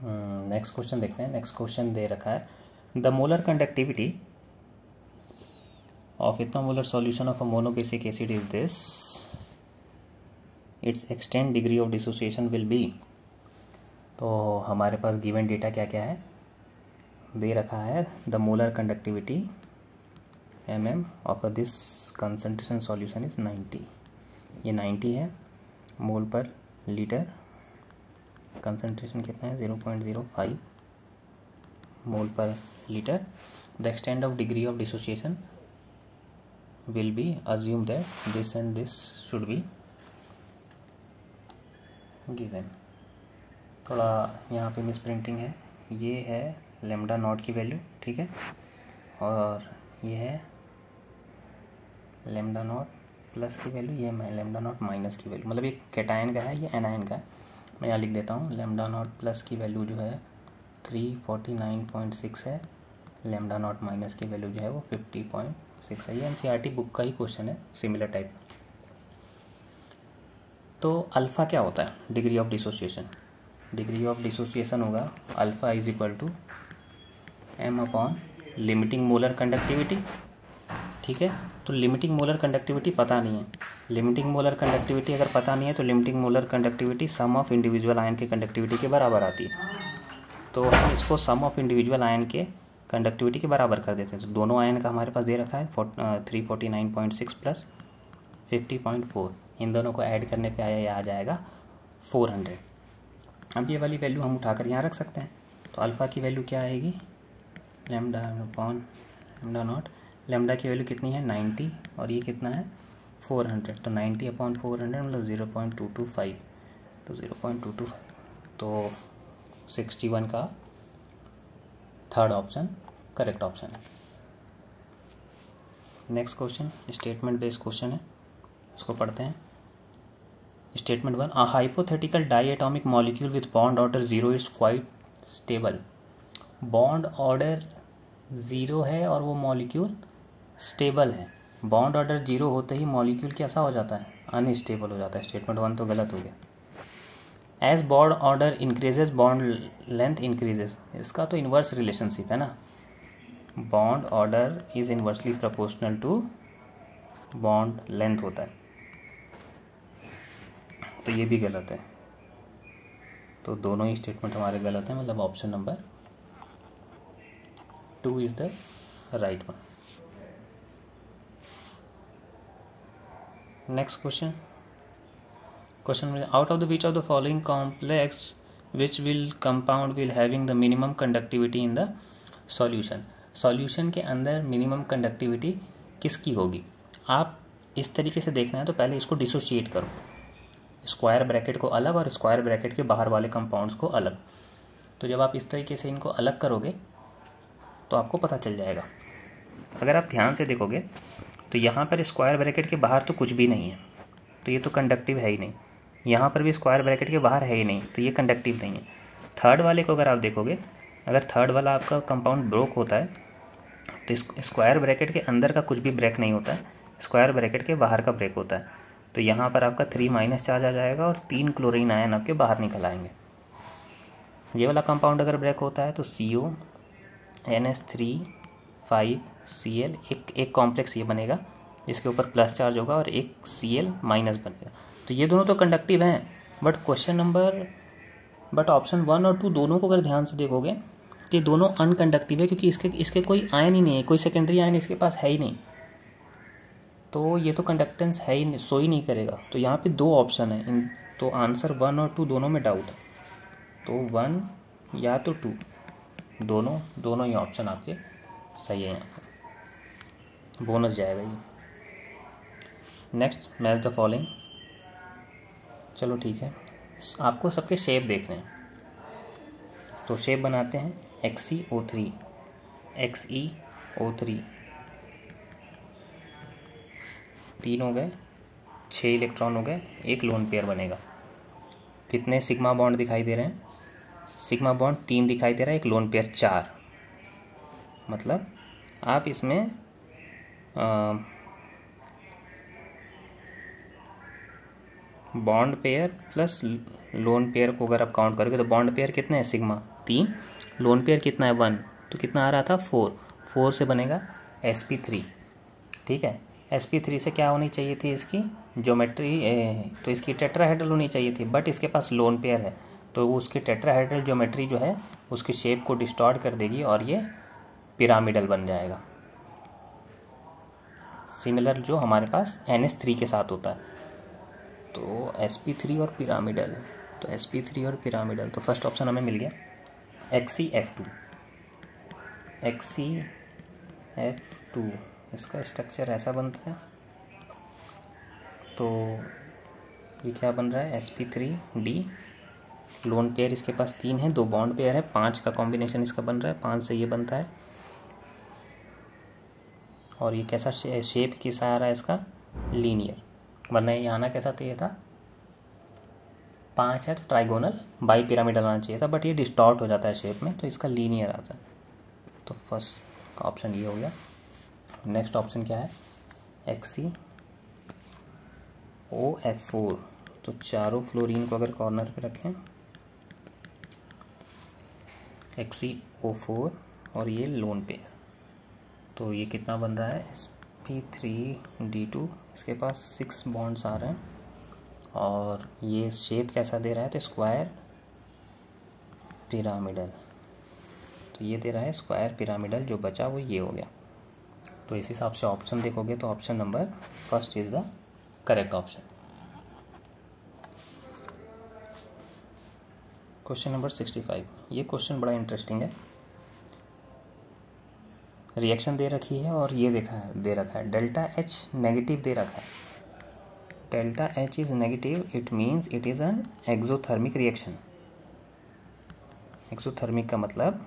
नेक्स्ट क्वेश्चन देखते हैं। नेक्स्ट क्वेश्चन दे रखा है, द मोलर कंडक्टिविटी ऑफ इतना molar solution of a monobasic acid is this, it's extend degree of dissociation will be. तो हमारे पास गिवन डेटा क्या क्या है, दे रखा है the molar conductivity mm of this concentration solution is 90। ये 90 है मोल पर लीटर। कंसंट्रेशन कितना है, 0.05 मोल per litre. The extend of degree of dissociation will be, assume that this and this should be given. थोड़ा यहाँ पे मिस प्रिंटिंग है। ये है लेमडा नॉट की वैल्यू, ठीक है, और ये है लेमडा नॉट प्लस की वैल्यू, ये लेमडा नॉट माइनस की वैल्यू। मतलब ये कैटायन का है, ये एनायन का है। मैं यहाँ लिख देता हूँ, लेमडा नॉट प्लस की वैल्यू जो है 349.6 है, लेमडा नॉट माइनस की वैल्यू जो है वो 50.6 है। ये NCERT बुक का ही क्वेश्चन है, सिमिलर टाइप। तो अल्फ़ा क्या होता है, degree of dissociation. Degree of dissociation होगा alpha is equal to m upon limiting molar conductivity, ठीक है। तो लिमिटिंग मोलर कंडक्टिविटी पता नहीं है। लिमिटिंग मोलर कंडक्टिविटी अगर पता नहीं है तो limiting molar conductivity sum of individual ion के कंडक्टिविटी के बराबर आती है। तो हम इसको सम ऑफ इंडिविजुअल आयन के कंडक्टिविटी के बराबर कर देते हैं। तो दोनों आयन का हमारे पास दे रखा है 349.6 प्लस 50.4। इन दोनों को ऐड करने पे ये आ जाएगा 400। अब ये वाली वैल्यू हम उठाकर यहाँ रख सकते हैं। तो अल्फ़ा की वैल्यू क्या आएगी, lambda upon lambda naught. Lambda की वैल्यू कितनी है 90 और ये कितना है 400। तो 90 अपॉन 400 मतलब 0.225। तो 0.225 तो 61 का थर्ड ऑप्शन करेक्ट ऑप्शन है। Next question statement based question है, इसको पढ़ते हैं। Statement 1, a hypothetical diatomic molecule with bond order 0 is quite stable. Bond order zero है और वो मॉलिक्यूल स्टेबल है। बॉन्ड ऑर्डर जीरो होते ही मॉलिक्यूल कैसा हो जाता है, अनस्टेबल हो जाता है। स्टेटमेंट 1 तो गलत हो गया। As bond order increases bond length increases, इसका तो इन्वर्स रिलेशनशिप है ना, bond order is inversely proportional to bond length होता है, तो ये भी गलत है। तो दोनों ही स्टेटमेंट हमारे गलत हैं, मतलब option number 2 is the right one. Next question में, out of the which of the following complex which will compound will having the minimum conductivity in the solution. Solution के अंदर मिनिमम कंडक्टिविटी किसकी होगी? आप इस तरीके से देखना है तो पहले इसको डिसोशिएट करो, स्क्वायर ब्रैकेट को अलग और स्क्वायर ब्रैकेट के बाहर वाले कंपाउंड्स को अलग। तो जब आप इस तरीके से इनको अलग करोगे तो आपको पता चल जाएगा। अगर आप ध्यान से देखोगे तो यहाँ पर स्क्वायर ब्रैकेट के बाहर तो कुछ भी नहीं है, तो ये तो कंडक्टिव है ही नहीं। यहाँ पर भी स्क्वायर ब्रैकेट के बाहर है ही नहीं, तो ये कंडक्टिव नहीं है। थर्ड वाले को अगर आप देखोगे, अगर थर्ड वाला आपका कंपाउंड ब्रोक होता है तो स्क्वायर ब्रैकेट के अंदर का कुछ भी ब्रेक नहीं होता है, स्क्वायर ब्रैकेट के बाहर का ब्रेक होता है। तो यहाँ पर आपका 3- चार्ज आ जाएगा और 3 क्लोरीन आयन आपके बाहर निकल आएंगे। ये वाला कंपाउंड अगर ब्रेक होता है तो CO NH3 5Cl, एक कॉम्प्लेक्स ये बनेगा जिसके ऊपर प्लस चार्ज होगा और एक Cl माइनस बनेगा। तो ये दोनों तो कंडक्टिव हैं, बट ऑप्शन 1 और 2 दोनों को अगर ध्यान से देखोगे तो ये दोनों अनकंडक्टिव है, क्योंकि इसके कोई आयन ही नहीं है, कोई सेकेंडरी आयन इसके पास है ही नहीं, तो ये तो कंडक्टेंस है ही नहीं, सो ही नहीं करेगा। तो यहाँ पे 2 ऑप्शन है, तो आंसर 1 और 2 दोनों में डाउट है, तो 1 या तो 2, दोनों ही ऑप्शन आपके सही है। यहाँ पर बोनस जाएगा ये। Next, match the following. चलो ठीक है, आपको सबके शेप देखने हैं, तो शेप बनाते हैं। XeO3 3 हो गए, 6 इलेक्ट्रॉन हो गए, एक लोन पेयर बनेगा। कितने सिग्मा बॉन्ड दिखाई दे रहे हैं? सिग्मा बॉन्ड 3 दिखाई दे रहा है, एक लोन पेयर 4। मतलब आप इसमें bond pair plus lone pair को अगर आप काउंट करोगे तो बॉन्ड पेयर कितने हैं? सिग्मा 3, लोन पेयर कितना है? 1, तो कितना आ रहा था? 4 से बनेगा sp3। ठीक है, sp3 से क्या होनी चाहिए थी इसकी ज्योमेट्री, तो इसकी टेट्राहेड्रल होनी चाहिए थी, बट इसके पास लोन पेयर है तो उसकी टेट्राहेड्रल ज्योमेट्री जो है उसकी शेप को डिस्टॉर्ट कर देगी और ये पिरामिडल बन जाएगा, सिमिलर जो हमारे पास NH3 के साथ होता है। तो sp3 और पिरामिडल, तो sp3 और पिरामिडल, तो फर्स्ट ऑप्शन हमें मिल गया। XeF2 इसका स्ट्रक्चर ऐसा बनता है, तो ये क्या बन रहा है? sp3D, लोन पेयर इसके पास 3 है, 2 बॉन्ड पेयर है, 5 का कॉम्बिनेशन इसका बन रहा है, 5 से ये बनता है। और ये कैसा शेप कैसा आ रहा है इसका? लीनियर, वरना ये आना कैसा चाहिए था? 5 है तो ट्राइगोनल बाई पिरामिडल आना चाहिए था, बट ये डिस्टॉर्ट हो जाता है शेप में, तो इसका लीनियर आता है। तो फर्स्ट का ऑप्शन ये हो गया। नेक्स्ट ऑप्शन क्या है? XeOF4, तो चारों फ्लोरीन को अगर कॉर्नर पे रखें, XeO4 और ये लोन पेयर, तो ये कितना बन रहा है? sp3D2, इसके पास 6 बॉन्ड्स आ रहे हैं और ये शेप कैसा दे रहा है? तो स्क्वायर पिरामिडल, तो ये दे रहा है स्क्वायर पिरामिडल, जो बचा वो ये हो गया। तो इस हिसाब से ऑप्शन देखोगे तो option number first is the correct option. Question number 65, ये क्वेश्चन बड़ा इंटरेस्टिंग है। रिएक्शन दे रखी है और ये दे रखा है डेल्टा H नेगेटिव दे रखा है। Delta H is negative, it means it is an exothermic reaction. Exothermic का मतलब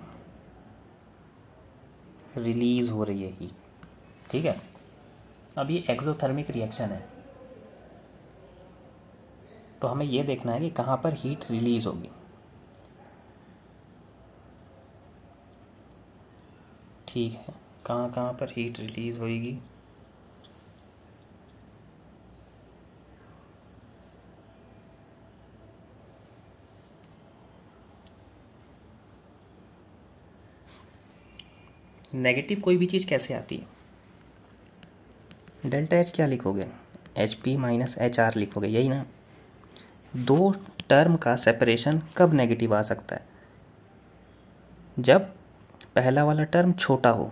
रिलीज हो रही है हीट, ठीक है। अब ये एक्सोथर्मिक रिएक्शन है, तो हमें ये देखना है कि कहाँ पर हीट रिलीज होगी, ठीक है, कहाँ कहाँ पर हीट रिलीज होगी? नेगेटिव कोई भी चीज़ कैसे आती है? डेल्टा एच क्या लिखोगे? H P minus H R लिखोगे, यही ना। दो टर्म का सेपरेशन कब नेगेटिव आ सकता है? जब पहला वाला टर्म छोटा हो।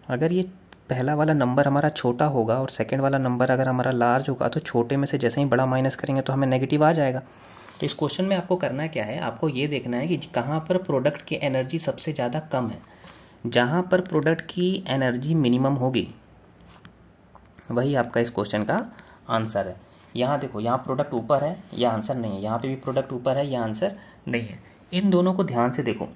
अगर ये पहला वाला नंबर हमारा छोटा होगा और सेकंड वाला नंबर अगर हमारा लार्ज होगा तो छोटे में से जैसे ही बड़ा माइनस करेंगे तो हमें नेगेटिव आ जाएगा। तो इस क्वेश्चन में आपको करना क्या है, आपको ये देखना है कि कहाँ पर प्रोडक्ट की एनर्जी सबसे ज़्यादा कम है। जहाँ पर प्रोडक्ट की एनर्जी मिनिमम होगी वही आपका इस क्वेश्चन का आंसर है। यहाँ देखो, यहाँ प्रोडक्ट ऊपर है, यह आंसर नहीं है। यहाँ पे भी प्रोडक्ट ऊपर है, यह आंसर नहीं है। इन दोनों को ध्यान से देखो,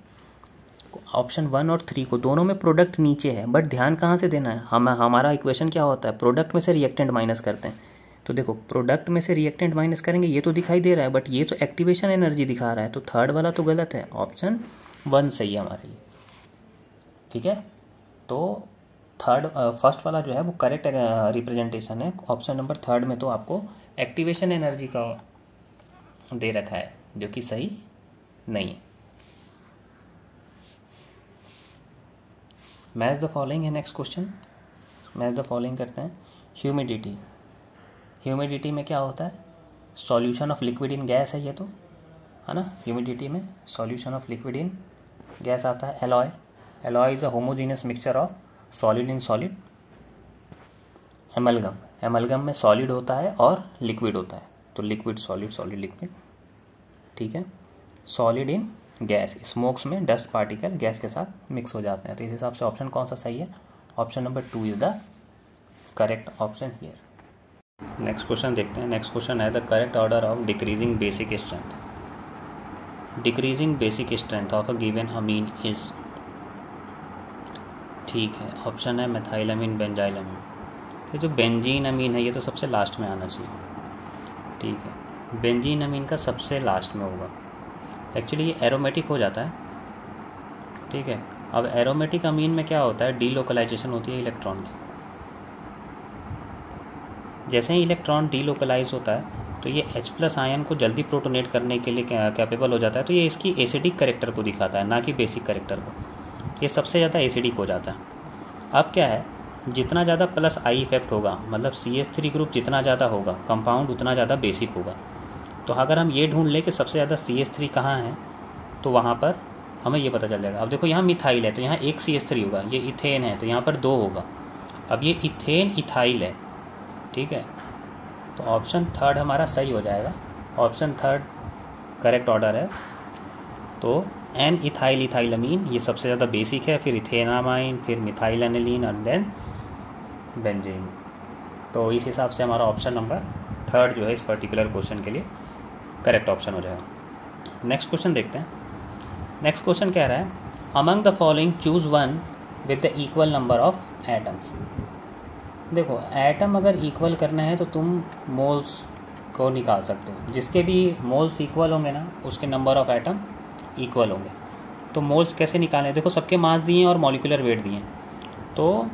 ऑप्शन 1 और 3 को, दोनों में प्रोडक्ट नीचे है, बट ध्यान कहाँ से देना है, हमारा इक्वेशन क्या होता है, प्रोडक्ट में से रिएक्टेंट माइनस करते हैं। तो देखो, प्रोडक्ट में से रिएक्टेंट माइनस करेंगे, ये तो दिखाई दे रहा है, बट ये तो एक्टिवेशन एनर्जी दिखा रहा है, तो थर्ड वाला तो गलत है, ऑप्शन 1 सही है हमारे लिए। ठीक है, तो फर्स्ट वाला जो है वो करेक्ट रिप्रेजेंटेशन है। ऑप्शन नंबर 3 में तो आपको एक्टिवेशन एनर्जी का दे रखा है, जो कि सही नहीं है। मैच द फॉलोइंग है next question. Match the following करते हैं। ह्यूमिडिटी, ह्यूमिडिटी में क्या होता है, solution of liquid in gas है ये तो, है ना। ह्यूमिडिटी में solution of liquid in gas आता है। Alloy, alloy is a homogeneous mixture of solid in solid. Amalgam, amalgam में सॉलिड होता है और लिक्विड होता है, तो लिक्विड सॉलिड, सॉलिड लिक्विड। ठीक है, सॉलिड इन गैस, स्मोक्स में डस्ट पार्टिकल गैस के साथ मिक्स हो जाते हैं। तो इस हिसाब से ऑप्शन कौन सा सही है, option number 2 is the correct option here. Next question देखते हैं। नेक्स्ट क्वेश्चन है the correct order of decreasing basic strength. Decreasing basic strength of a given amine is, ठीक है, ऑप्शन है मेथाइलअमीन, बेंजाइलअमीन। ये जो बेंजीन अमीन है ये तो सबसे लास्ट में आना चाहिए। ठीक है, बेंजीन अमीन का सबसे लास्ट में होगा। एक्चुअली ये एरोमेटिक हो जाता है। ठीक है, अब एरोमेटिक अमीन में क्या होता है, डीलोकलाइजेशन होती है इलेक्ट्रॉन की। जैसे ही इलेक्ट्रॉन डीलोकलाइज होता है तो ये H+ आयन को जल्दी प्रोटोनेट करने के लिए कैपेबल हो जाता है, तो ये इसकी एसिडिक करेक्टर को दिखाता है, ना कि बेसिक करेक्टर को। ये सबसे ज़्यादा एसिडिक हो जाता है। अब क्या है, जितना ज़्यादा प्लस आई इफेक्ट होगा, मतलब CH3 ग्रुप जितना ज़्यादा होगा कंपाउंड उतना ज़्यादा बेसिक होगा। तो अगर हम ये ढूंढ लें कि सबसे ज़्यादा CH3 कहाँ है तो वहाँ पर हमें ये पता चल जाएगा। अब देखो, यहाँ मिथाइल है तो यहाँ एक CH3 होगा, ये इथेन है तो यहाँ पर 2 होगा। अब ये इथेन इथाइल है। ठीक है, तो ऑप्शन 3 हमारा सही हो जाएगा। ऑप्शन 3 करेक्ट ऑर्डर है। तो एन इथाइल इथाइलअमीन ये सबसे ज़्यादा बेसिक है, फिर इथेनामाइन, फिर methyl aniline and then benzene. तो इस हिसाब से हमारा ऑप्शन नंबर 3 जो है इस पर्टिकुलर क्वेश्चन के लिए करेक्ट ऑप्शन हो जाएगा। नेक्स्ट क्वेश्चन देखते हैं। नेक्स्ट क्वेश्चन कह रहा है among the following choose one with the equal number of atoms. देखो, एटम अगर इक्वल करना है तो तुम मोल्स को निकाल सकते हो, जिसके भी मोल्स इक्वल होंगे ना उसके नंबर ऑफ एटम इक्वल होंगे। तो मोल्स कैसे निकालें, देखो सबके मास दिए हैं और मॉलिक्यूलर वेट दिए हैं। तो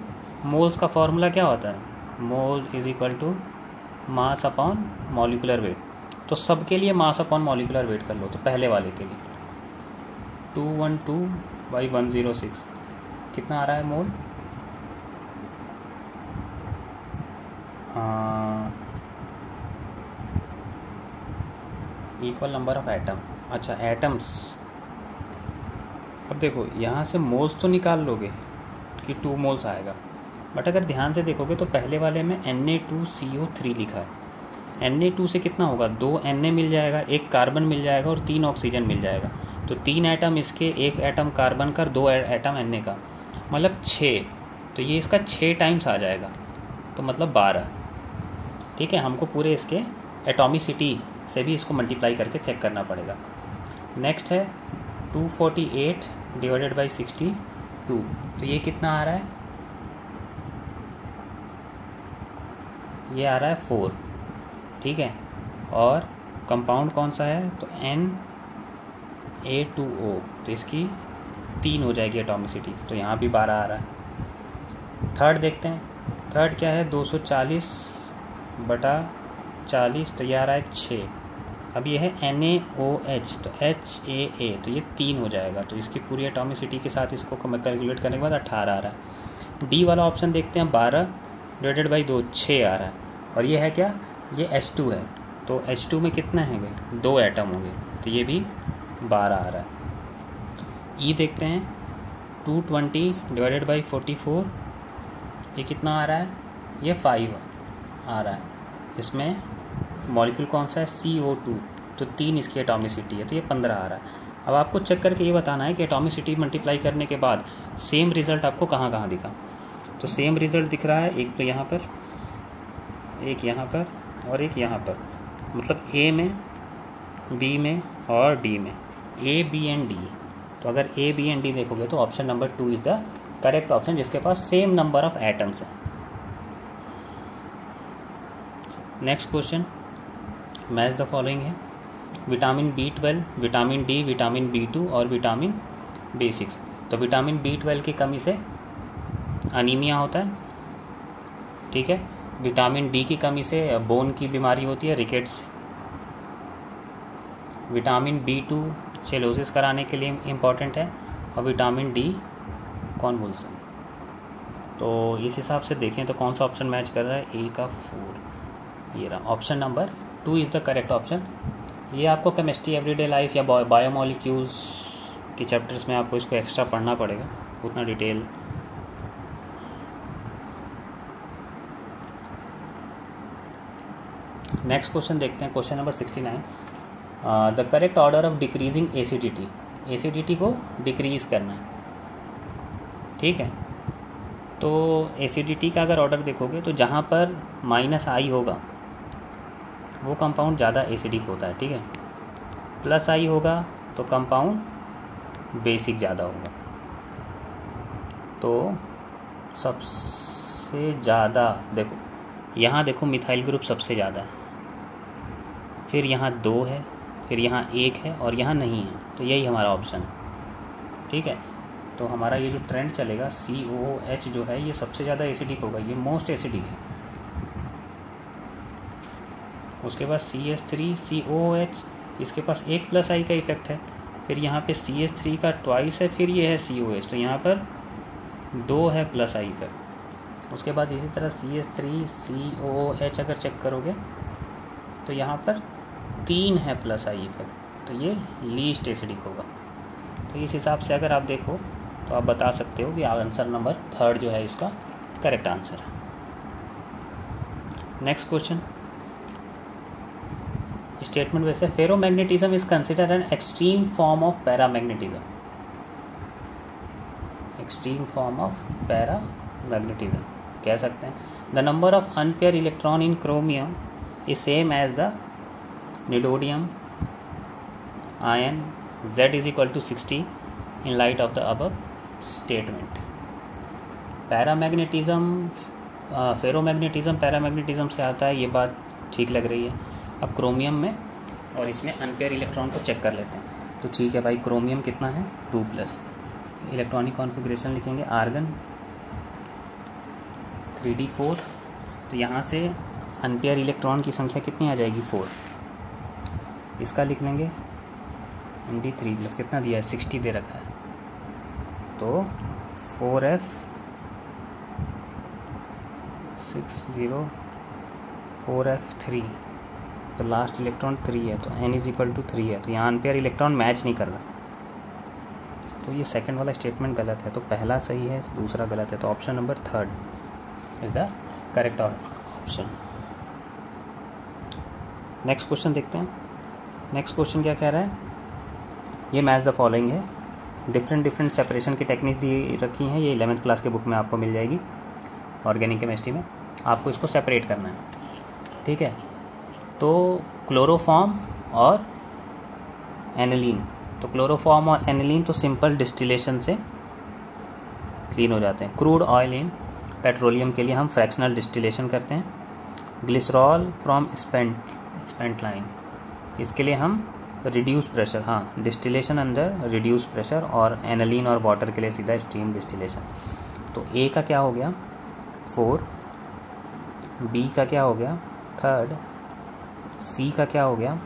मोल्स का फॉर्मूला क्या होता है, mole is equal to mass upon molecular weight. तो सबके लिए मास अपॉन मॉलिक्यूलर वेट कर लो। तो पहले वाले के लिए 212/106 कितना आ रहा है मोल, इक्वल नंबर ऑफ एटम। अच्छा, एटम्स, अब देखो यहाँ से मोल्स तो निकाल लोगे कि 2 मोल्स आएगा, बट अगर ध्यान से देखोगे तो पहले वाले में Na2CO3 लिखा है। Na2 से कितना होगा, 2 Na मिल जाएगा, 1 कार्बन मिल जाएगा और 3 ऑक्सीजन मिल जाएगा। तो 3 एटम इसके, 1 एटम कार्बन का, 2 एटम Na का, मतलब 6। तो ये इसका 6 टाइम्स आ जाएगा, तो मतलब 12। ठीक है, हमको पूरे इसके एटॉमिसिटी से भी इसको मल्टीप्लाई करके चेक करना पड़ेगा। नेक्स्ट है 248/62, तो ये कितना आ रहा है, ये आ रहा है 4। ठीक है, और कंपाउंड कौन सा है, तो Na2O, तो इसकी 3 हो जाएगी एटॉमिसिटी, तो यहाँ भी 12 आ रहा है। थर्ड देखते हैं, थर्ड क्या है 240/40, तो ये आ रहा है 6। अब ये है NaOH, तो HAA, तो ये 3 हो जाएगा, तो इसकी पूरी एटॉमिसिटी के साथ इसको कैलकुलेट करने के बाद 18 आ रहा है। डी वाला ऑप्शन देखते हैं, 12/2 6 आ रहा है, और ये है क्या, ये H2 है, तो H2 में कितना है, 2 एटम होंगे, तो ये भी 12 आ रहा है। ई देखते हैं, 220/44, ये कितना आ रहा है, ये 5 आ रहा है। इसमें मॉलिक्यूल कौन सा है, CO2, तो 3 इसकी एटॉमिसिटी है, तो ये 15 आ रहा है। अब आपको चेक करके ये बताना है कि एटॉमिसिटी मल्टीप्लाई करने के बाद सेम रिज़ल्ट आपको कहाँ कहाँ दिखा। तो सेम रिज़ल्ट दिख रहा है, एक तो यहाँ पर, एक यहाँ पर, और एक यहाँ पर, मतलब A में, B में और D में, A, B एंड D। तो अगर A, B एंड D देखोगे तो option number 2 is the correct option, जिसके पास सेम नंबर ऑफ एटम्स हैं। Next question, match the following है, vitamin B12, vitamin D, vitamin B2 और विटामिन B6। तो विटामिन B12 की कमी से अनीमिया होता है, ठीक है। विटामिन D की कमी से बोन की बीमारी होती है, रिकेट्स। विटामिन B2 सेलोसिस कराने के लिए इम्पॉर्टेंट है, और विटामिन D कॉन्वुल्सन। तो इस हिसाब से देखें तो कौन सा ऑप्शन मैच कर रहा है, A का 4, ये रहा option number 2 is the correct option. ये आपको केमिस्ट्री, एवरीडे लाइफ या बायोमोलिक्यूल्स के चैप्टर्स में आपको इसको एक्स्ट्रा पढ़ना पड़ेगा, उतना डिटेल। नेक्स्ट क्वेश्चन देखते हैं, question number 69, the correct order of decreasing acidity. Acidity को डिक्रीज़ करना है, ठीक है। तो एसिडिटी का अगर ऑर्डर देखोगे तो जहाँ पर -I होगा वो कंपाउंड ज़्यादा एसिडिक होता है, ठीक है। +I होगा तो कंपाउंड बेसिक ज़्यादा होगा। तो सबसे ज़्यादा देखो, यहाँ देखो मिथाइल ग्रुप सबसे ज़्यादा है, फिर यहाँ 2 है, फिर यहाँ 1 है, और यहाँ नहीं है, तो यही हमारा ऑप्शन है, ठीक है। तो हमारा ये जो ट्रेंड चलेगा, COOH जो है ये सबसे ज़्यादा एसिडिक होगा, ये मोस्ट एसिडिक है। उसके बाद CH3COOH, इसके पास 1 + I का इफेक्ट है, फिर यहाँ पे CH3 का ट्वाइस है, फिर ये है COH, तो यहाँ पर 2 है +I पर। उसके बाद इसी तरह CH3COOH अगर चेक करोगे तो यहाँ पर 3 है +I पर, तो ये लीस्ट एसिडिक होगा। तो इस हिसाब से अगर आप देखो तो आप बता सकते हो कि आंसर नंबर 3 जो है इसका करेक्ट आंसर है। नेक्स्ट क्वेश्चन, स्टेटमेंट वैसे, ferromagnetism is considered an extreme form of paramagnetism. Extreme form of paramagnetism कह सकते हैं। The number of unpaired electron in chromium is same as the neodymium ion, Z = 60 इन light of the above statement. Paramagnetism, ferromagnetism paramagnetism से आता है, ये बात ठीक लग रही है। अब क्रोमियम में और इसमें अनपेयर इलेक्ट्रॉन को चेक कर लेते हैं। तो ठीक है भाई, क्रोमियम कितना है 2+, इलेक्ट्रॉनिक कॉन्फ़िगरेशन लिखेंगे, आर्गन 3d4, तो यहाँ से अनपेयर इलेक्ट्रॉन की संख्या कितनी आ जाएगी 4, इसका लिख लेंगे Md3+, कितना दिया है 60 दे रखा है, तो 4f3, तो लास्ट इलेक्ट्रॉन 3 है, तो n = 3 है, तो यहाँ अनपेयर इलेक्ट्रॉन मैच नहीं कर रहा, तो ये सेकंड वाला स्टेटमेंट गलत है। तो पहला सही है, दूसरा गलत है, तो option number 3 is the correct option. Next question देखते हैं। नेक्स्ट क्वेश्चन क्या कह रहा है, ये मैच द फॉलोइंग है। डिफरेंट सेपरेशन की टेक्निक दी रखी हैं, ये 11th क्लास के बुक में आपको मिल जाएगी, ऑर्गेनिक केमिस्ट्री में। आपको इसको सेपरेट करना है, ठीक है। तो क्लोरोफॉर्म और एनिलीन, तो क्लोरोफॉर्म और एनिलीन तो सिंपल डिस्टिलेशन से क्लीन हो जाते हैं। क्रूड ऑयल इन पेट्रोलियम के लिए हम फ्रैक्शनल डिस्टिलेशन करते हैं। ग्लिसरॉल फ्रॉम स्पेंट लाइन, इसके लिए हम रिड्यूस प्रेशर, हाँ डिस्टिलेशन अंडर रिड्यूस प्रेशर, और एनालिन और वाटर के लिए सीधा स्टीम डिस्टिलेशन। तो ए का क्या हो गया 4, बी का क्या हो गया 3, सी का क्या हो गया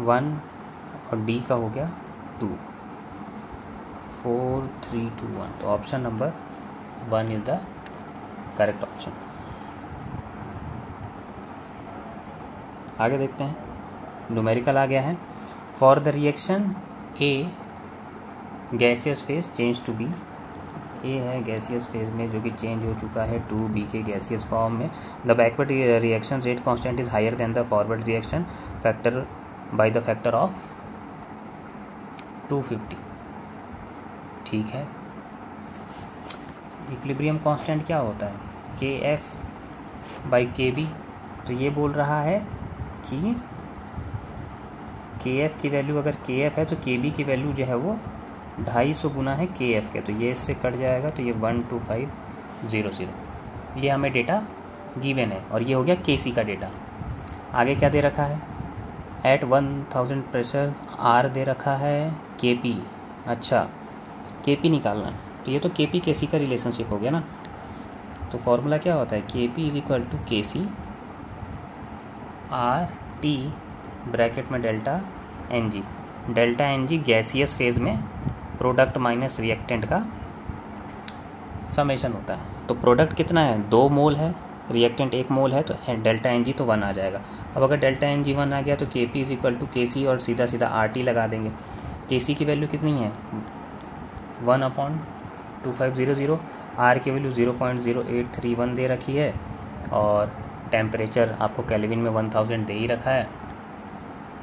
1 और डी का हो गया 2। 4 3 2 1, तो option number 1 is the correct option. आगे देखते हैं, न्यूमेरिकल आ गया है। For the reaction A gaseous phase change to B, A है गैसियस फेज में जो कि चेंज हो चुका है टू बी के गैसियस फॉर्म में। The backward reaction rate constant is higher than the forward reaction factor by the factor of 250। ठीक है, इक्विलिब्रियम कांस्टेंट क्या होता है के एफ बाई के बी। तो ये बोल रहा है कि के एफ की वैल्यू अगर के एफ है तो के बी की वैल्यू जो है वो 250 गुना है के एफ के, तो ये इससे कट जाएगा, तो ये 12500। ये हमें डेटा गिवन है और ये हो गया के सी का डेटा। आगे क्या दे रखा है, एट 1000 प्रेशर आर दे रखा है के पी। अच्छा के पी निकालना है, तो ये तो के पी के सी का रिलेशनशिप हो गया ना। तो फॉर्मूला क्या होता है के P is equal to K C R T bracket में delta N G. Delta N G gaseous phase में प्रोडक्ट माइनस रिएक्टेंट का समेशन होता है। तो प्रोडक्ट कितना है 2 मोल है, रिएक्टेंट 1 मोल है, तो डेल्टा एन जी तो 1 आ जाएगा। अब अगर डेल्टा एन जी 1 आ गया तो के P is equal to K सी और सीधा सीधा आर टी लगा देंगे। के सी की वैल्यू कितनी है 1/2500, आर की वैल्यू 0.0831 दे रखी है, और टेम्परेचर आपको केल्विन में 1000 दे ही रखा है।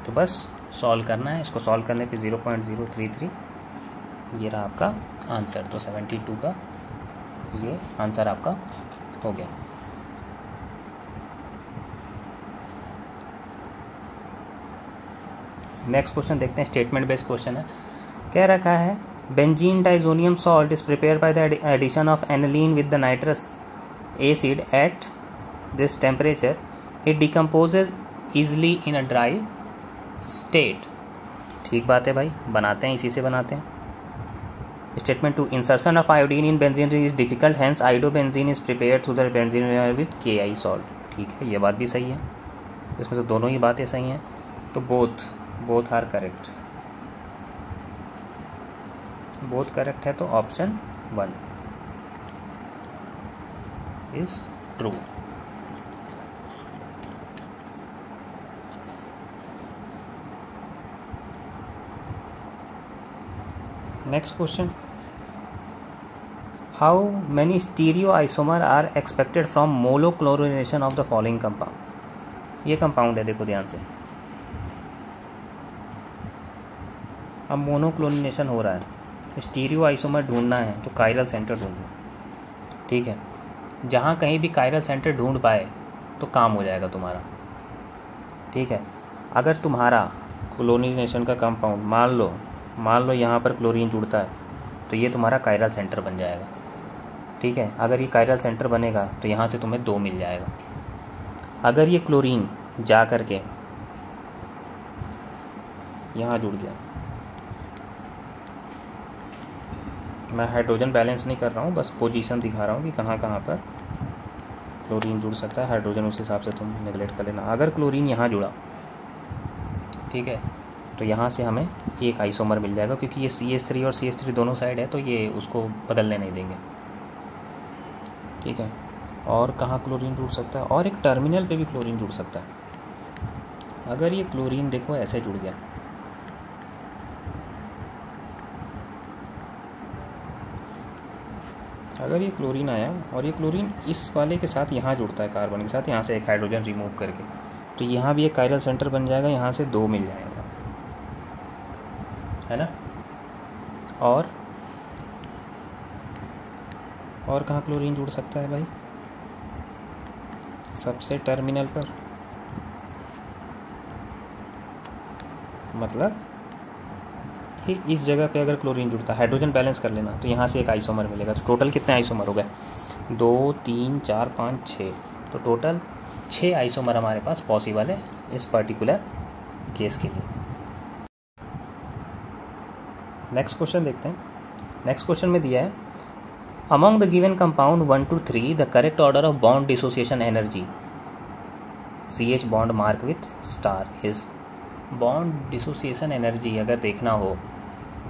तो बस सॉल्व करना है, इसको सॉल्व करने पे 0.033 ये रहा आपका आंसर। तो 72 का ये आंसर आपका हो गया। नेक्स्ट क्वेश्चन देखते हैं, स्टेटमेंट बेस्ड क्वेश्चन है। कह रखा है benzene diazonium salt is prepared by the addition of aniline with the nitrous acid at this temperature, it decomposes easily in a dry state. ठीक बात है भाई, बनाते हैं, इसी से बनाते हैं। Statement 2, insertion of iodine in benzene is difficult, hence iodobenzene is prepared through the benzene with KI salt. ठीक है, ये बात भी सही है, इसमें तो दोनों ही बातें सही हैं। तो both are correct, both correct है, तो option 1 is true. Next question, how many stereo isomer are expected from monochlorination of the following compound. ये कंपाउंड है, देखो ध्यान से। अब मोनोक्लोरिनेशन हो रहा है, स्टीरियो आइसोमर ढूंढना है तो कायरल सेंटर ढूंढो। ठीक है, जहाँ कहीं भी कायरल सेंटर ढूंढ पाए तो काम हो जाएगा तुम्हारा। ठीक है, अगर तुम्हारा क्लोरिनेशन का कंपाउंड मान लो यहाँ पर क्लोरीन जुड़ता है तो ये तुम्हारा कायरल सेंटर बन जाएगा। ठीक है, अगर ये कायरल सेंटर बनेगा तो यहाँ से तुम्हें 2 मिल जाएगा। अगर ये क्लोरीन जा कर के यहाँ जुड़ गया, मैं हाइड्रोजन बैलेंस नहीं कर रहा हूँ, बस पोजीशन दिखा रहा हूँ कि कहाँ कहाँ पर क्लोरीन जुड़ सकता है। हाइड्रोजन उस हिसाब से तुम नेगलेक्ट कर लेना। अगर क्लोरीन यहाँ जुड़ा, ठीक है, तो यहाँ से हमें एक आइसोमर मिल जाएगा, क्योंकि ये CH3 और CH3 दोनों साइड है, तो ये उसको बदलने नहीं देंगे। ठीक है, और कहाँ क्लोरीन जुड़ सकता है, और एक टर्मिनल पे भी क्लोरीन जुड़ सकता है। अगर ये क्लोरीन देखो ऐसे जुड़ गया, अगर ये क्लोरीन आया और ये क्लोरीन इस वाले के साथ यहाँ जुड़ता है, कार्बन के साथ, यहाँ से एक हाइड्रोजन रिमूव करके, तो यहाँ भी एक कायरल सेंटर बन जाएगा, यहाँ से 2 मिल जाएगा, है ना। और कहाँ क्लोरीन जुड़ सकता है भाई, सबसे टर्मिनल पर, मतलब इस जगह पे अगर क्लोरीन जुड़ता है, हाइड्रोजन बैलेंस कर लेना, तो यहाँ से एक आइसोमर मिलेगा। तो टोटल कितने आइसोमर हो गए, 2 3 4 5 6, तो टोटल 6 आइसोमर हमारे पास पॉसिबल है इस पर्टिकुलर केस के लिए। नेक्स्ट क्वेश्चन देखते हैं। नेक्स्ट क्वेश्चन में दिया है among the given compound 1 to 3 the correct order of bond dissociation energy CH bond mark with star is. Bond dissociation energy अगर देखना हो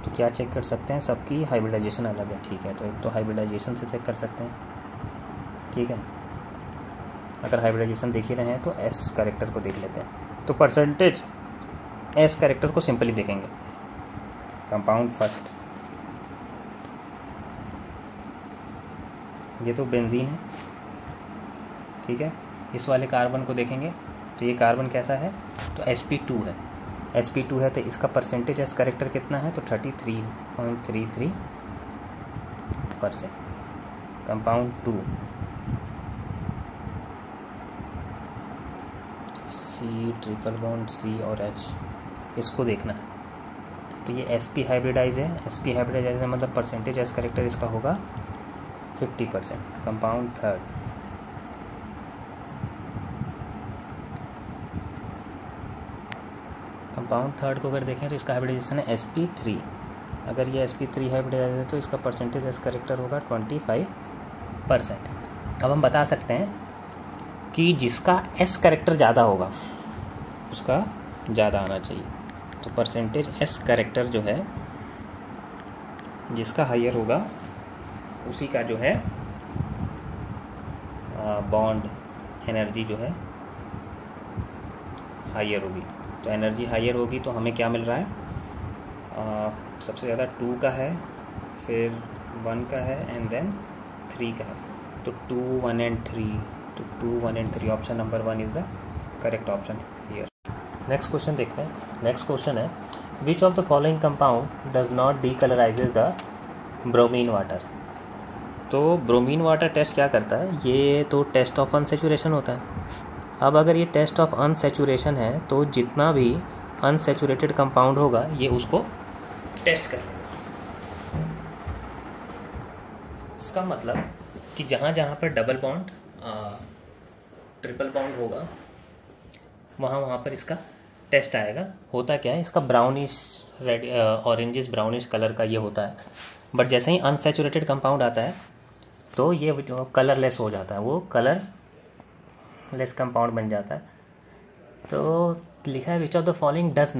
तो क्या चेक कर सकते हैं, सबकी हाइब्रिडाइजेशन अलग है, ठीक है। तो एक तो हाइब्रिडाइजेशन से चेक कर सकते हैं, ठीक है। अगर हाइब्रिडाइजेशन देख ही रहे हैं तो एस कैरेक्टर को देख लेते हैं। तो परसेंटेज एस कैरेक्टर को सिंपली देखेंगे। कंपाउंड फर्स्ट, ये तो बेंजीन है, ठीक है। इस वाले कार्बन को देखेंगे तो ये कार्बन कैसा है, तो sp2 है। sp2 है तो इसका परसेंटेज एस कैरेक्टर कितना है, तो 33.33%। Compound 2 C triple bond C और H, इसको देखना है। तो ये sp हाइब्रिडाइज है। sp हाइब्रिडाइज है मतलब परसेंटेज एस कैरेक्टर इसका होगा 50%। कंपाउंड थर्ड, कंपाउंड थर्ड को अगर देखें तो इसका हाइब्रिडाइजेशन है sp3। अगर ये sp3 हाइब्रिडाइज है तो इसका परसेंटेज एस कैरेक्टर होगा 25%। अब हम बता सकते हैं कि जिसका एस कैरेक्टर ज़्यादा होगा उसका ज़्यादा आना चाहिए। तो परसेंटेज एस कैरेक्टर जो है जिसका हायर होगा उसी का जो है बॉन्ड एनर्जी जो है हायर होगी। तो एनर्जी हायर होगी तो हमें क्या मिल रहा है, सबसे ज़्यादा 2 का है, फिर 1 का है एंड देन 3 का है। तो 2, 1 एंड 3, तो 2, 1 and 3 option number 1 is the correct option here. Next question देखते हैं। नेक्स्ट क्वेश्चन है which of the following compound does not decolourises the bromine water. तो ब्रोमीन वाटर टेस्ट क्या करता है, ये तो टेस्ट ऑफ अनसेचुरेशन होता है। अब अगर ये टेस्ट ऑफ अनसेचुरेशन है तो जितना भी अनसेचुरेटेड कंपाउंड होगा ये उसको टेस्ट कर लेगा। इसका मतलब कि जहाँ जहाँ पर डबल बॉन्ड ट्रिपल बॉन्ड होगा वहाँ पर इसका टेस्ट आएगा। होता क्या है, इसका brownish red orangish brownish colour का ये होता है। बट जैसे ही अनसेचुरेटेड कंपाउंड आता है तो ये जो कलरलेस हो जाता है, वो कलरलेस कंपाउंड बन जाता है। तो लिखा है which of the following does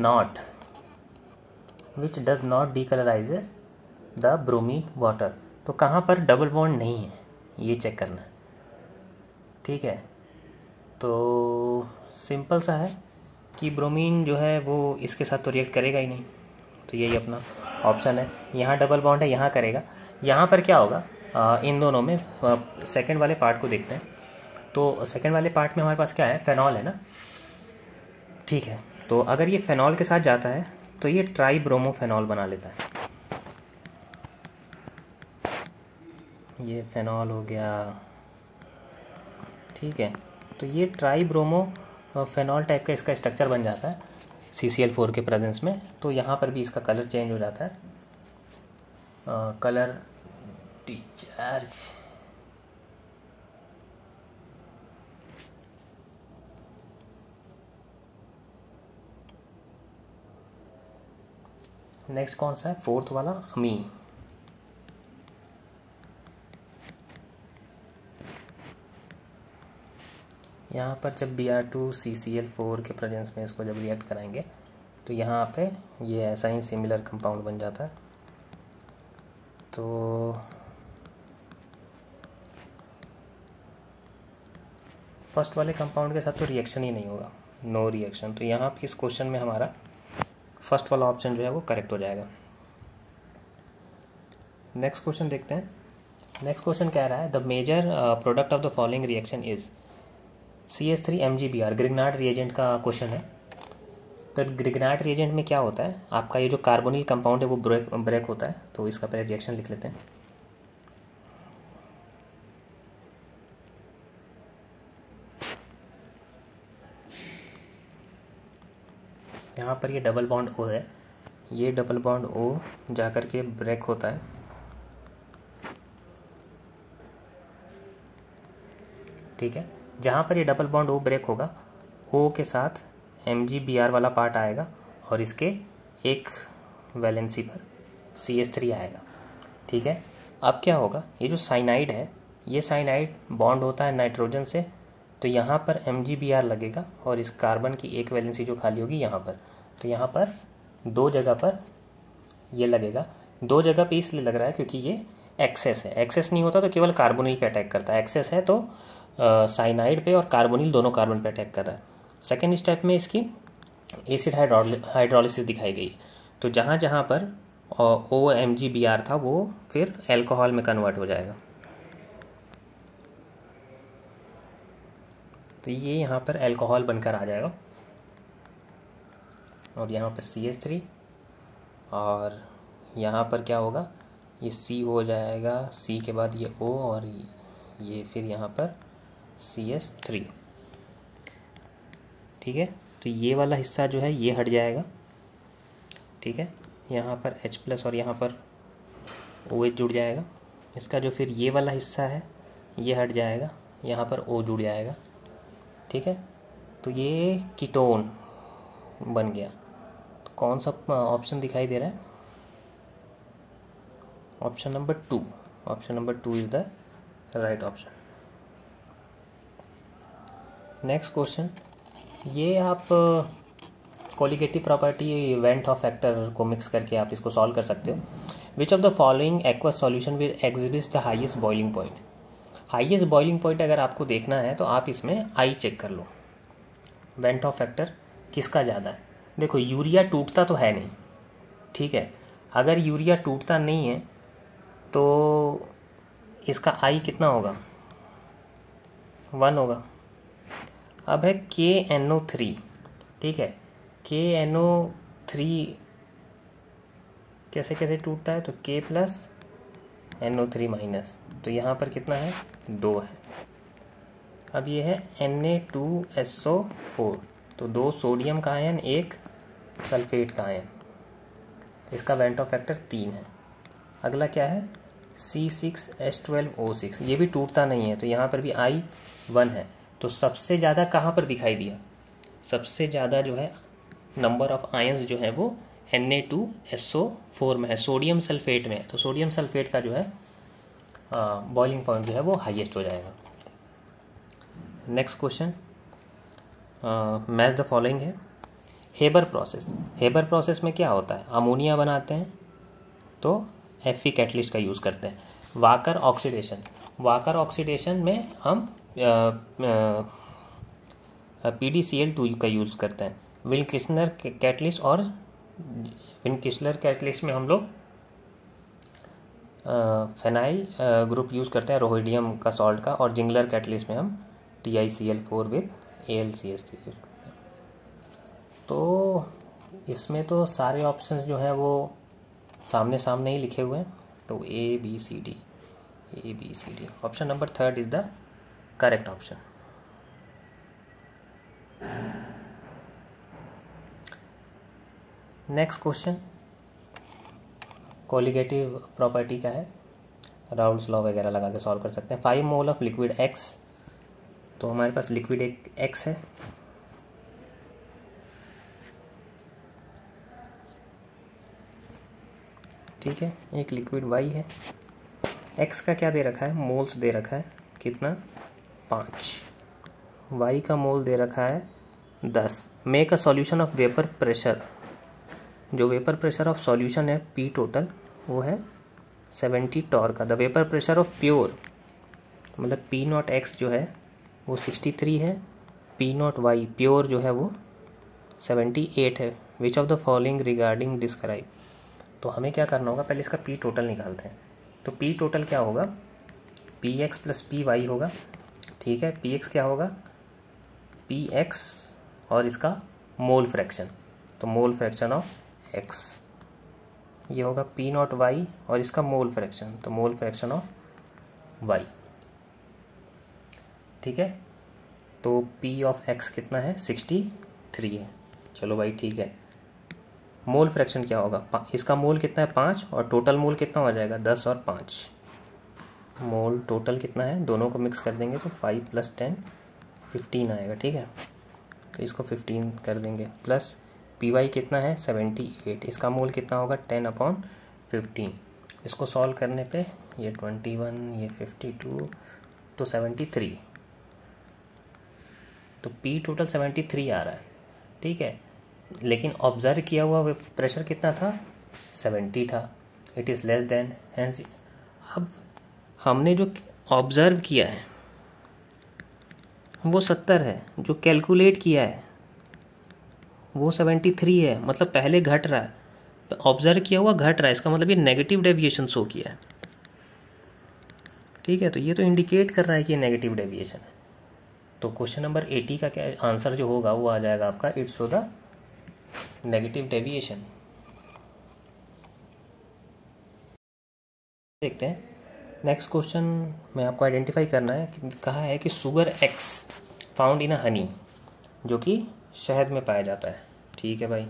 not decolourises the bromine water. तो कहाँ पर डबल बॉन्ड नहीं है ये चेक करना है, ठीक है। तो सिंपल सा है कि ब्रोमीन जो है वो इसके साथ तो रिएक्ट करेगा ही नहीं, तो यही अपना ऑप्शन है। यहाँ डबल बॉन्ड है, यहाँ करेगा। यहाँ पर क्या होगा, इन दोनों में सेकंड वाले पार्ट को देखते हैं। तो सेकंड वाले पार्ट में हमारे पास क्या है, फेनॉल है ना, ठीक है। तो अगर ये फेनॉल के साथ जाता है तो ये ट्राई ब्रोमोफेनॉल बना लेता है। ये फेनॉल हो गया, ठीक है। तो ये ट्राई ब्रोमो फेनॉल टाइप का इसका स्ट्रक्चर बन जाता है CCl4 के प्रेजेंस में। तो यहाँ पर भी इसका कलर चेंज हो जाता है, कलर डिस्चार्ज। नेक्स्ट कौन सा है, फोर्थ वाला अमीन। यहाँ पर जब Br2 CCl4 के प्रेजेंस में इसको जब रिएक्ट कराएंगे तो यहाँ पे ये ऐसा ही सिमिलर कंपाउंड बन जाता है। तो फर्स्ट वाले कंपाउंड के साथ तो रिएक्शन ही नहीं होगा, नो रिएक्शन। तो यहाँ पे इस क्वेश्चन में हमारा फर्स्ट वाला ऑप्शन जो है वो करेक्ट हो जाएगा। नेक्स्ट क्वेश्चन देखते हैं। नेक्स्ट क्वेश्चन कह रहा है the major product of the following reaction is CH3MgBr। Grignard reagent का क्वेश्चन है। तो ग्रिग्नार्ड रिएजेंट में क्या होता है, आपका ये जो कार्बोनिल कंपाउंड है वो ब्रेक होता है। तो इसका पहले रिएक्शन लिख लेते हैं। यहाँ पर ये डबल बॉन्ड O है, ये डबल बॉन्ड O जाकर के ब्रेक होता है, ठीक है। जहाँ पर ये डबल बॉन्ड O ब्रेक होगा, O के साथ MgBr वाला पार्ट आएगा और इसके एक वैलेंसी पर CH3 आएगा। ठीक है, अब क्या होगा, ये जो साइनाइड है, ये साइनाइड बॉन्ड होता है नाइट्रोजन से, तो यहाँ पर MgBr लगेगा और इस कार्बन की एक वैलेंसी जो खाली होगी यहाँ पर, तो यहाँ पर दो जगह पर ये लगेगा। दो जगह पे इसलिए लग रहा है क्योंकि ये एक्सेस है। एक्सेस नहीं होता तो केवल कार्बोनिल पे अटैक करता है, एक्सेस है तो साइनाइड पे और कार्बोनिल दोनों कार्बन पे अटैक कर रहा है। सेकेंड स्टेप में इसकी एसिड हाइड्रोलिसिस दिखाई गई, तो जहाँ जहाँ पर OMgBr था वो फिर एल्कोहल में कन्वर्ट हो जाएगा। तो ये यहाँ पर एल्कोहल बनकर आ जाएगा और यहाँ पर CH3 और यहाँ पर क्या होगा, ये C हो जाएगा, C के बाद ये O और ये फिर यहाँ पर CH3। ठीक है, तो ये वाला हिस्सा जो है ये हट जाएगा। ठीक है, यहाँ पर H+ और यहाँ पर OH जुड़ जाएगा। इसका जो फिर ये वाला हिस्सा है ये हट जाएगा, यहाँ पर O जुड़ जाएगा। ठीक है, तो ये कीटोन बन गया। तो कौन सा ऑप्शन दिखाई दे रहा है? Option number 2। Option number 2 is the right option. Next question, ये आप colligative property went of factor को मिक्स करके आप इसको सॉल्व कर सकते हो। विच of the following aqueous solution will exhibit the highest boiling point. Highest boiling point अगर आपको देखना है तो आप इसमें आई चेक कर लो, वेंट ऑफ फैक्टर किसका ज़्यादा है। देखो यूरिया टूटता तो है नहीं, ठीक है, अगर यूरिया टूटता नहीं है तो इसका आई कितना होगा, 1 होगा। अब है KNO3, ठीक है, KNO3 कैसे कैसे टूटता है, तो K + NO3-, तो यहाँ पर कितना है, 2 है। अब ये है Na2SO4, तो 2 सोडियम का आयन, 1 सल्फेट का आयन, तो इसका वेंट ऑफ फैक्टर 3 है। अगला क्या है, C6H12O6, ये भी टूटता नहीं है, तो यहाँ पर भी I 1 है। तो सबसे ज़्यादा कहाँ पर दिखाई दिया, सबसे ज़्यादा जो है नंबर ऑफ आयंस जो है वो Na2SO4 में है, सोडियम सल्फेट में है। तो सोडियम सल्फेट का जो है बॉइलिंग पॉइंट जो है वो हाईएस्ट हो जाएगा। Next question, match the following है। हेबर प्रोसेस, हेबर प्रोसेस में क्या होता है, अमोनिया बनाते हैं तो Fe कैटलिस्ट का यूज़ करते हैं। वाकर ऑक्सीडेशन, वाकर ऑक्सीडेशन में हम PDCl2 का यूज़ करते हैं। विनकिस्लर कैटलिस्ट, और विनकिस्लर कैटलिस्ट में हम लोग फेनाइल ग्रुप यूज़ करते हैं, रोहिडियम का सॉल्ट का, और जिंगलर कैटलिस्ट में हम TiCl4 विद AlCH3 यूज़ करते हैं। तो इसमें तो सारे ऑप्शंस जो हैं वो सामने सामने ही लिखे हुए हैं, तो ABCD, option number 3 is the correct option. Next question, colligative property का है, राउल्स लॉ वगैरह लगा के सॉल्व कर सकते हैं। 5 मोल ऑफ लिक्विड X, तो हमारे पास लिक्विड एक X है, ठीक है, एक लिक्विड Y है। X का क्या दे रखा है, मोल्स दे रखा है, कितना, 5। Y का मोल दे रखा है 10। Make a solution of vapour pressure, जो वेपर प्रेशर ऑफ सॉल्यूशन है P टोटल वो है 70 टॉर का। The vapour pressure of pure, मतलब P0X जो है वो 63 है, P0Y प्योर जो है वो 78 है। Which of the following regarding describe, तो हमें क्या करना होगा, पहले इसका P टोटल निकालते हैं। तो P टोटल क्या होगा, PX + PY होगा, ठीक है। PX क्या होगा, PX और इसका मोल फ्रैक्शन, तो मोल फ्रैक्शन ऑफ X, ये होगा P0Y और इसका मोल फ्रैक्शन, तो मोल फ्रैक्शन ऑफ Y, ठीक है। तो P ऑफ X कितना है, 63 है। चलो भाई ठीक है। मोल फ्रैक्शन क्या होगा, इसका मोल कितना है, 5, और टोटल मोल कितना हो जाएगा, 10 और 5। मोल टोटल कितना है, दोनों को मिक्स कर देंगे तो 5 + 10 15 आएगा, ठीक है। तो इसको 15 कर देंगे, प्लस पी वाई कितना है 78, इसका मोल कितना होगा 10/15। इसको सॉल्व करने पे ये 21, ये 52, तो 73, तो पी टोटल 73 आ रहा है, ठीक है। लेकिन ऑब्जर्व किया हुआ प्रेशर कितना था 70 था, it is less than, hence अब हमने जो ऑब्जर्व किया है वो 70 है, जो कैलकुलेट किया है वो 73 है, मतलब पहले घट रहा है, तो ऑब्जर्व किया हुआ घट रहा है, इसका मतलब ये नेगेटिव डेविएशन शो किया है, ठीक है। तो ये तो इंडिकेट कर रहा है कि ये नेगेटिव डेविएशन है। तो क्वेश्चन नंबर 80 का क्या आंसर जो होगा वो आ जाएगा आपका it's show the negative deviation. देखते हैं नेक्स्ट क्वेश्चन में आपको आइडेंटिफाई करना है कि कहा है कि शुगर एक्स फाउंड इन अ हनी, जो कि शहद में पाया जाता है, ठीक है भाई।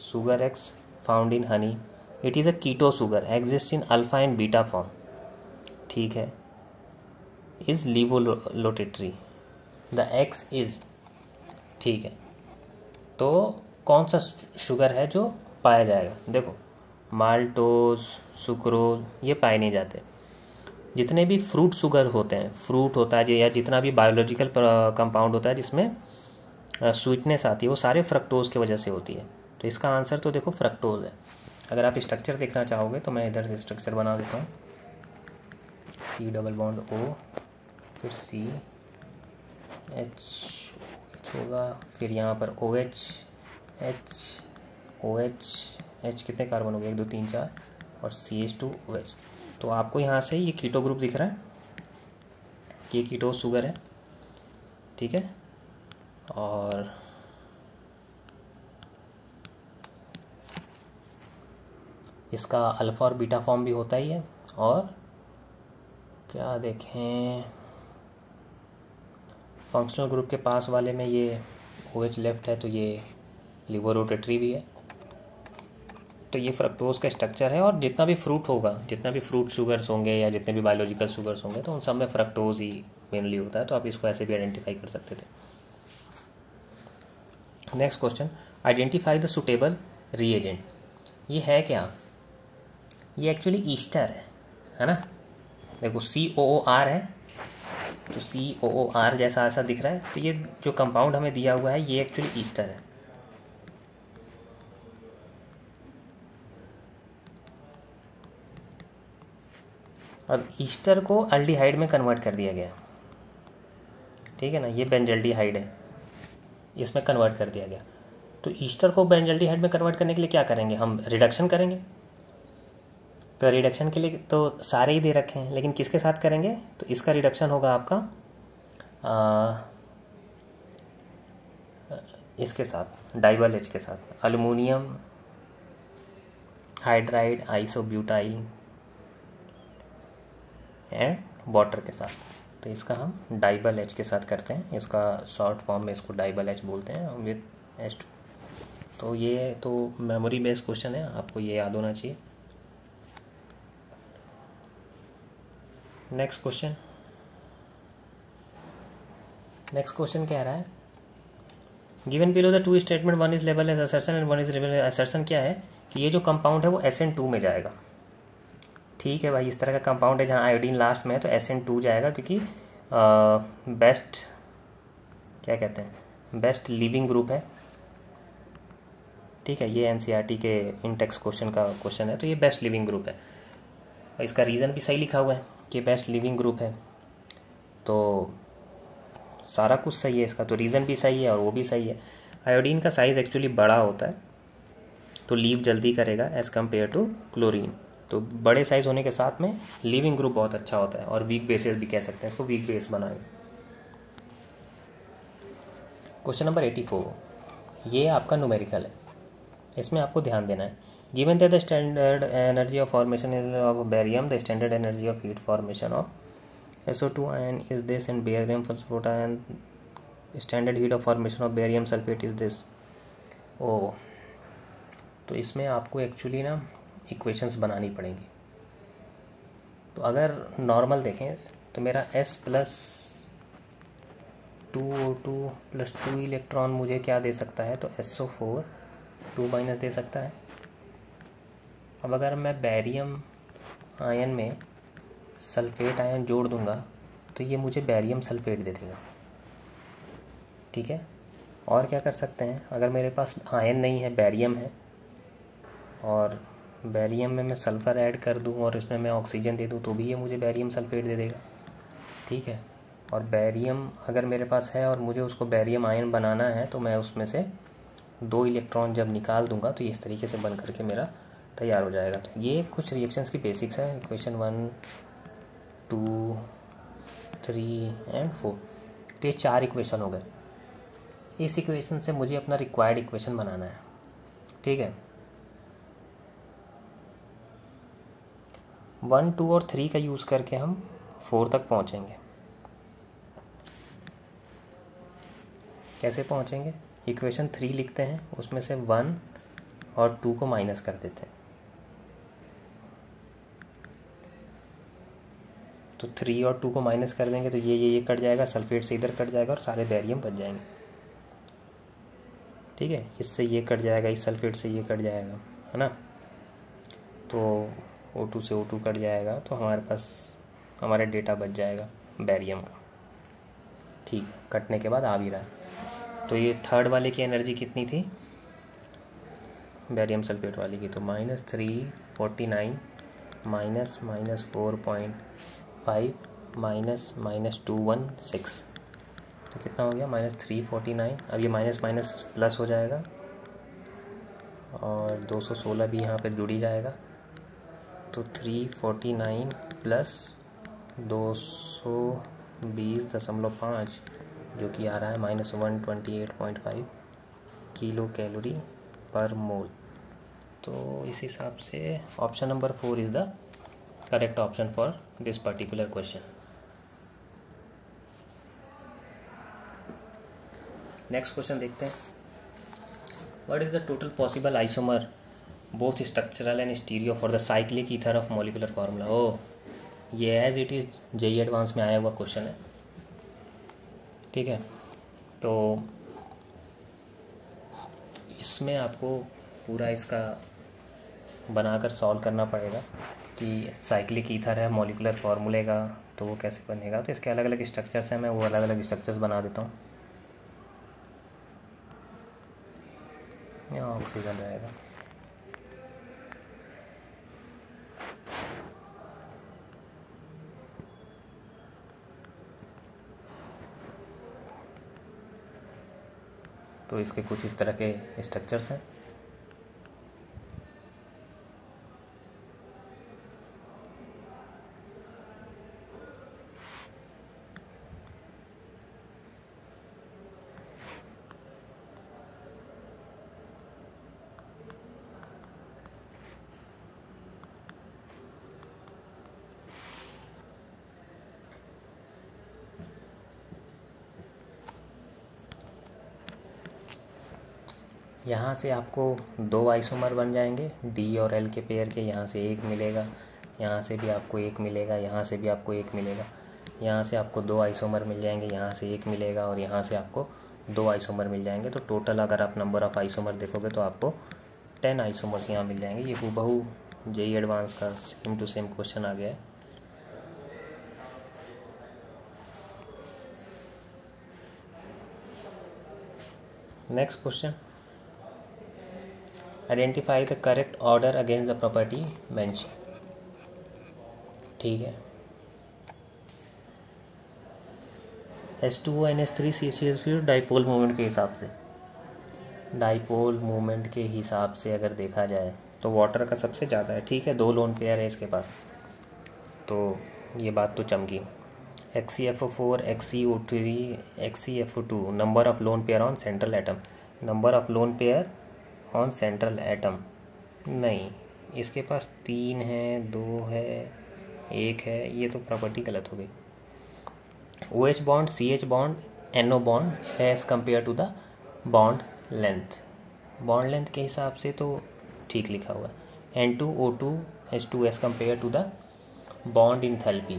Sugar X found in honey, it is a keto sugar, exist in alpha and beta form, ठीक है, is levorotatory, the X is, ठीक है। तो कौन सा शुगर है जो पाया जाएगा, देखो माल्टोज, सुक्रोज ये पाए नहीं जाते। जितने भी फ्रूट शुगर होते हैं, फ्रूट होता है या जितना भी बायोलॉजिकल कंपाउंड होता है जिसमें स्वीटनेस आती है, वो सारे फ्रक्टोज की वजह से होती है। तो इसका आंसर तो देखो फ्रक्टोज है। अगर आप स्ट्रक्चर देखना चाहोगे तो मैं इधर से स्ट्रक्चर बना देता हूँ, C डबल बॉन्ड O, फिर C H होगा, फिर यहाँ पर OH H OH H कितने कार्बन हो गए 1 2 3 4 और CH2OH। तो आपको यहाँ से ये कीटो ग्रुप दिख रहा है कि ये कीटो शुगर है, ठीक है। और इसका अल्फ़ा और बीटा फॉर्म भी होता ही है। और क्या देखें, फंक्शनल ग्रुप के पास वाले में ये OH लेफ्ट है, तो ये लिवोरोटेटरी भी है। तो ये फ्रक्टोज का स्ट्रक्चर है। और जितना भी फ्रूट होगा, जितना भी फ्रूट शुगर्स होंगे या जितने भी बायोलॉजिकल शुगर्स होंगे, तो उन सब में फ्रक्टोज ही मेनली होता है। तो आप इसको ऐसे भी आइडेंटिफाई कर सकते थे। Next question, identify the suitable reagent. ये है क्या, ये एक्चुअली ईस्टर है ना। देखो COOR है, तो COOR जैसा ऐसा दिख रहा है। तो ये जो कंपाउंड हमें दिया हुआ है ये एक्चुअली ईस्टर है। अब ईस्टर को अल्डिहाइड में कन्वर्ट कर दिया गया, ठीक है ना। ये बेंजल्डिहाइड है, इसमें कन्वर्ट कर दिया गया। तो ईस्टर को बेंजल्डिहाइड में कन्वर्ट करने के लिए क्या करेंगे, हम रिडक्शन करेंगे। तो रिडक्शन के लिए तो सारे ही दे रखे हैं, लेकिन किसके साथ करेंगे, तो इसका रिडक्शन होगा आपका इसके साथ, डाइबल H के साथ, aluminium hydride isobutyl and water के साथ। तो इसका हम डाइबल H के साथ करते हैं, इसका शॉर्ट फॉर्म में इसको डाइबल H बोलते हैं विद H2। तो ये तो मेमोरी बेस्ड क्वेश्चन है, आपको ये याद होना चाहिए। नेक्स्ट क्वेश्चन कह रहा है, given below the two statement, one is label as assertion and one is label as assertion. क्या है कि ये जो कंपाउंड है वो SN2 में जाएगा, ठीक है भाई। इस तरह का कंपाउंड है जहाँ आयोडीन लास्ट में है तो SN2 जाएगा, क्योंकि बेस्ट क्या कहते हैं, बेस्ट लिविंग ग्रुप है, ठीक है। ये NCERT के इंटेक्स क्वेश्चन का क्वेश्चन है, तो ये बेस्ट लिविंग ग्रुप है। और इसका रीज़न भी सही लिखा हुआ है कि बेस्ट लिविंग ग्रुप है, तो सारा कुछ सही है इसका, तो रीज़न भी सही है और वो भी सही है। आयोडीन का साइज़ एक्चुअली बड़ा होता है, तो लीव जल्दी करेगा एज़ कम्पेयर टू क्लोरीन। तो बड़े साइज़ होने के साथ में लिविंग ग्रुप बहुत अच्छा होता है, और वीक बेसेस भी कह सकते हैं इसको, वीक बेस बनाए। क्वेश्चन नंबर 84, ये आपका न्यूमेरिकल है, इसमें आपको ध्यान देना है। Given that the standard energy of formation of barium, the standard energy of heat formation of SO2 ion is this and barium phosphate ion, standard heat of formation of barium sulfate is this। ओ, तो इसमें आपको actually ना equations बनानी पड़ेंगी। तो अगर normal देखें तो मेरा S प्लस 2O2 + 2 इलेक्ट्रॉन मुझे क्या दे सकता है, तो SO4 2- दे सकता है। अब अगर मैं बैरियम आयन में सल्फेट आयन जोड़ दूंगा तो ये मुझे बैरियम सल्फेट दे देगा। ठीक है, और क्या कर सकते हैं, अगर मेरे पास आयन नहीं है, बैरियम है, और बैरियम में मैं सल्फ़र ऐड कर दूं और इसमें मैं ऑक्सीजन दे दूं तो भी ये मुझे बैरियम सल्फेट दे देगा। ठीक है, और बैरियम अगर मेरे पास है और मुझे उसको बैरियम आयन बनाना है तो मैं उसमें से 2 इलेक्ट्रॉन जब निकाल दूंगा तो ये इस तरीके से बन करके मेरा तैयार हो जाएगा। तो ये कुछ रिएक्शंस की बेसिक्स है, इक्वेशन 1, 2, 3 एंड 4। तो ये 4 इक्वेशन हो गए। इस इक्वेशन से मुझे अपना रिक्वायर्ड इक्वेशन बनाना है। ठीक है, 1, 2 और 3 का यूज़ करके हम 4 तक पहुँचेंगे। कैसे पहुँचेंगे, इक्वेशन 3 लिखते हैं, उसमें से 1 और 2 को माइनस कर देते हैं, तो 3 और 2 को माइनस कर देंगे तो ये कट जाएगा, सल्फेट से इधर कट जाएगा और सारे बैरियम बच जाएंगे। ठीक है, इससे ये कट जाएगा, इस सल्फेट से ये कट जाएगा, है ना, तो O2 से O2 कट जाएगा, तो हमारे पास हमारा डेटा बच जाएगा बैरियम का। ठीक है, कटने के बाद आ भी रहा है। तो ये थर्ड वाले की एनर्जी कितनी थी, बैरियम सल्फेट वाली की, तो -349 -4.5 -216, तो कितना हो गया, -349। अब ये माइनस माइनस प्लस हो जाएगा और 216 भी यहाँ पर जुड़ ही जाएगा, तो 349 + 220.5 जो कि आ रहा है -128.5 किलो कैलोरी पर मोल। तो इस हिसाब से option number 4 is the correct option for this particular question. Next question देखते हैं, what is the total possible isomer both structural and stereo for the cyclic ether of molecular formula. ओ, ये as it is JEE advance में आया हुआ question है। ठीक है, तो इसमें आपको पूरा इसका बनाकर सॉल्व करना पड़ेगा कि साइक्लिक ईथर है मॉलिकुलर फार्मूले का, तो वो कैसे बनेगा। तो इसके अलग अलग स्ट्रक्चर्स हैं, मैं वो अलग अलग स्ट्रक्चर्स बना देता हूँ। यहाँ ऑक्सीजन रहेगा, तो इसके कुछ इस तरह के स्ट्रक्चर्स हैं। यहाँ से आपको 2 आइसोमर बन जाएंगे, डी और एल के पेयर के। यहाँ से 1 मिलेगा, यहाँ से भी आपको 1 मिलेगा, यहाँ से भी आपको 1 मिलेगा, यहाँ से आपको 2 आइसोमर मिल जाएंगे, यहाँ से 1 मिलेगा और यहाँ से आपको 2 आइसोमर मिल जाएंगे। तो टोटल अगर आप नंबर ऑफ़ आइसोमर देखोगे तो आपको 10 आइसोमर्स यहाँ मिल जाएंगे। ये हूबहू जेईई एडवांस का सेम टू सेम क्वेश्चन आ गया है। Next question, identify the correct order against the property mention. ठीक है, H2O NH3CH3 डाइपोल मोमेंट के हिसाब से, डाइपोल मोमेंट के हिसाब से अगर देखा जाए तो वाटर का सबसे ज़्यादा है। ठीक है, 2 लोन पेयर है इसके पास, तो ये बात तो चमकी। XeFO4 XeO3 XeFO2 number of lone pair on central atom, number of lone pair on central atom नहीं, इसके पास 3 है, 2 है, 1 है, ये तो प्रॉपर्टी गलत हो गई। OH bond CH bond NO bond as compare to the bond length, bond length के हिसाब से तो ठीक लिखा हुआ है। N2O2 H2 as compare to the bond enthalpy,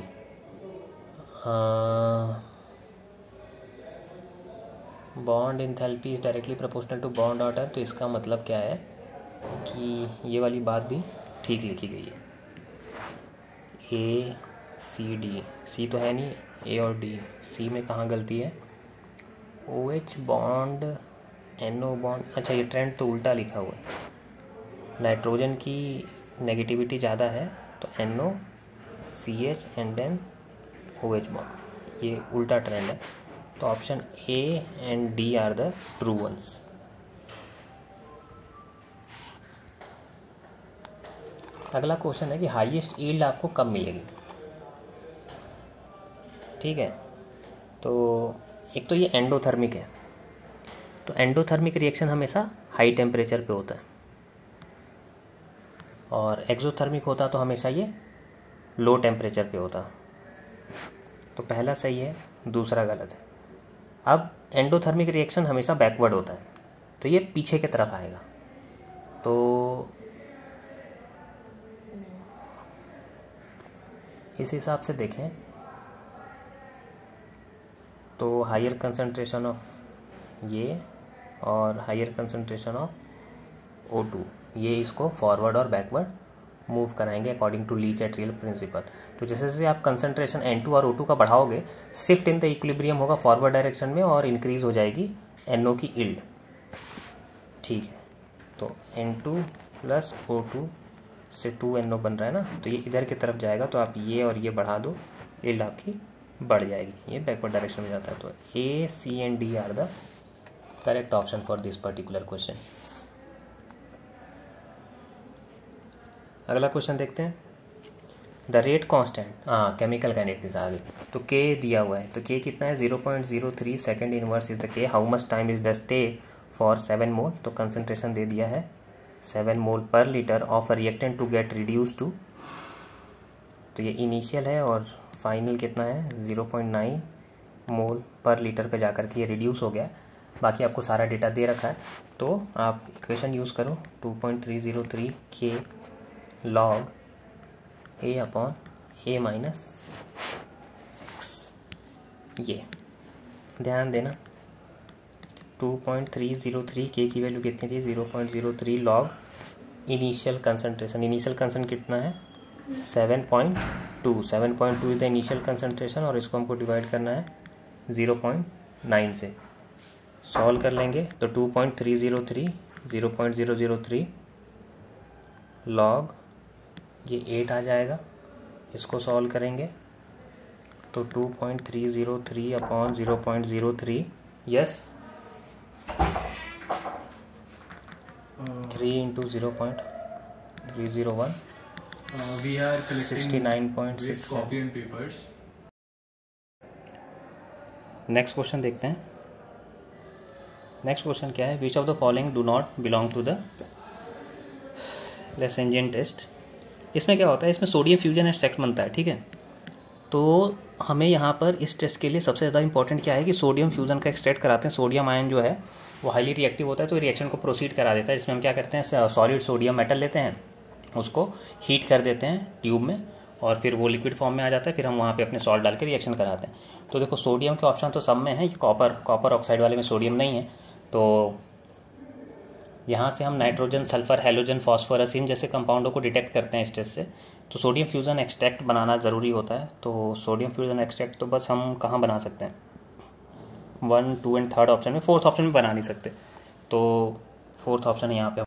bond enthalpy is directly proportional to bond order, तो इसका मतलब क्या है कि ये वाली बात भी ठीक लिखी गई है। ए सी डी, सी तो है नहीं, ए और डी, सी में कहाँ गलती है, O H bond N O bond, अच्छा ये ट्रेंड तो उल्टा लिखा हुआ है, नाइट्रोजन की नेगेटिविटी ज़्यादा है तो N O C H and then O H bond, ये उल्टा ट्रेंड है। तो option A and D are the true ones. अगला क्वेश्चन है कि हाईएस्ट यील्ड आपको कब मिलेगी। ठीक है, तो एक तो ये एंडोथर्मिक है, तो एंडोथर्मिक रिएक्शन हमेशा हाई टेम्परेचर पे होता है, और एक्सोथर्मिक होता तो हमेशा ये लो टेम्परेचर पे होता। तो पहला सही है, दूसरा गलत है। अब एंडोथर्मिक रिएक्शन हमेशा बैकवर्ड होता है, तो ये पीछे की तरफ आएगा। तो इस हिसाब से देखें तो हायर कंसंट्रेशन ऑफ ये और हायर कंसंट्रेशन ऑफ O2, ये इसको फॉरवर्ड और बैकवर्ड मूव कराएंगे according to Le Chatelier principle. तो जैसे जैसे आप कंसंट्रेशन N2 और O2 का बढ़ाओगे, शिफ्ट इन द इक्विलिब्रियम होगा फॉरवर्ड डायरेक्शन में और इंक्रीज हो जाएगी NO की यील्ड। ठीक है, तो N2 प्लस O2 से 2NO बन रहा है ना, तो ये इधर की तरफ जाएगा, तो आप ये और ये बढ़ा दो, यील्ड आपकी बढ़ जाएगी, ये बैकवर्ड डायरेक्शन में जाता है। तो A, C and D are the correct option for this particular question. अगला क्वेश्चन देखते हैं। द रेट कांस्टेंट, हाँ केमिकल काइनेटिक्स आ गई। तो K दिया हुआ है, तो K कितना है 0.03 second inverse is the K। How much time is the stay for 7 mole, तो कंसनट्रेशन दे दिया है 7 mole per litre of a reactant to get reduce to, तो ये इनिशियल है और फाइनल कितना है 0.9 मोल पर लीटर पे जाकर के ये रिड्यूस हो गया। बाकी आपको सारा डेटा दे रखा है, तो आप इक्वेशन यूज़ करो 2.303 K log A upon A minus x. ये ध्यान देना 2.303 K की वैल्यू कितनी थी 0.03 log initial concentration. Initial concentration कितना है 7.2 इज द इनिशियल कंसनट्रेशन, और इसको हमको डिवाइड करना है 0.9 से। सॉल्व कर लेंगे तो 2.303 0.003 लॉग ये 8 आ जाएगा। इसको सॉल्व करेंगे तो 2.303 upon 0.03, yes 3 into 0.301, we are collecting 69.6। copy and papers. Next question देखते हैं। नेक्स्ट क्वेश्चन क्या है, which of the following do not belong to the Lassaigne's test. इसमें क्या होता है, इसमें सोडियम फ्यूजन एक्सट्रैक्ट बनता है। ठीक है, तो हमें यहाँ पर इस टेस्ट के लिए सबसे ज़्यादा इंपॉर्टेंट क्या है कि सोडियम फ्यूजन का एक्सट्रैक्ट कराते हैं। सोडियम आयन जो है वो हाईली रिएक्टिव होता है, तो रिएक्शन को प्रोसीड करा देता है। जिसमें हम क्या करते हैं, सॉलिड सोडियम मेटल लेते हैं, उसको हीट कर देते हैं ट्यूब में, और फिर वो लिक्विड फॉर्म में आ जाता है। फिर हम वहाँ पे अपने सॉल्ट डाल के रिएक्शन कराते हैं। तो देखो सोडियम के ऑप्शन तो सब में है, ये कॉपर ऑक्साइड वाले में सोडियम नहीं है। तो यहाँ से हम नाइट्रोजन, सल्फर, हैलोजन, फॉस्फोरस इन जैसे कंपाउंडों को डिटेक्ट करते हैं इस टेस्ट से। तो सोडियम फ्यूज़न एक्सट्रैक्ट बनाना ज़रूरी होता है। तो सोडियम फ्यूज़न एक्सट्रैक्ट तो बस हम कहाँ बना सकते हैं, 1, 2 एंड 3rd ऑप्शन में, 4th ऑप्शन में बना नहीं सकते। तो 4th ऑप्शन यहाँ पे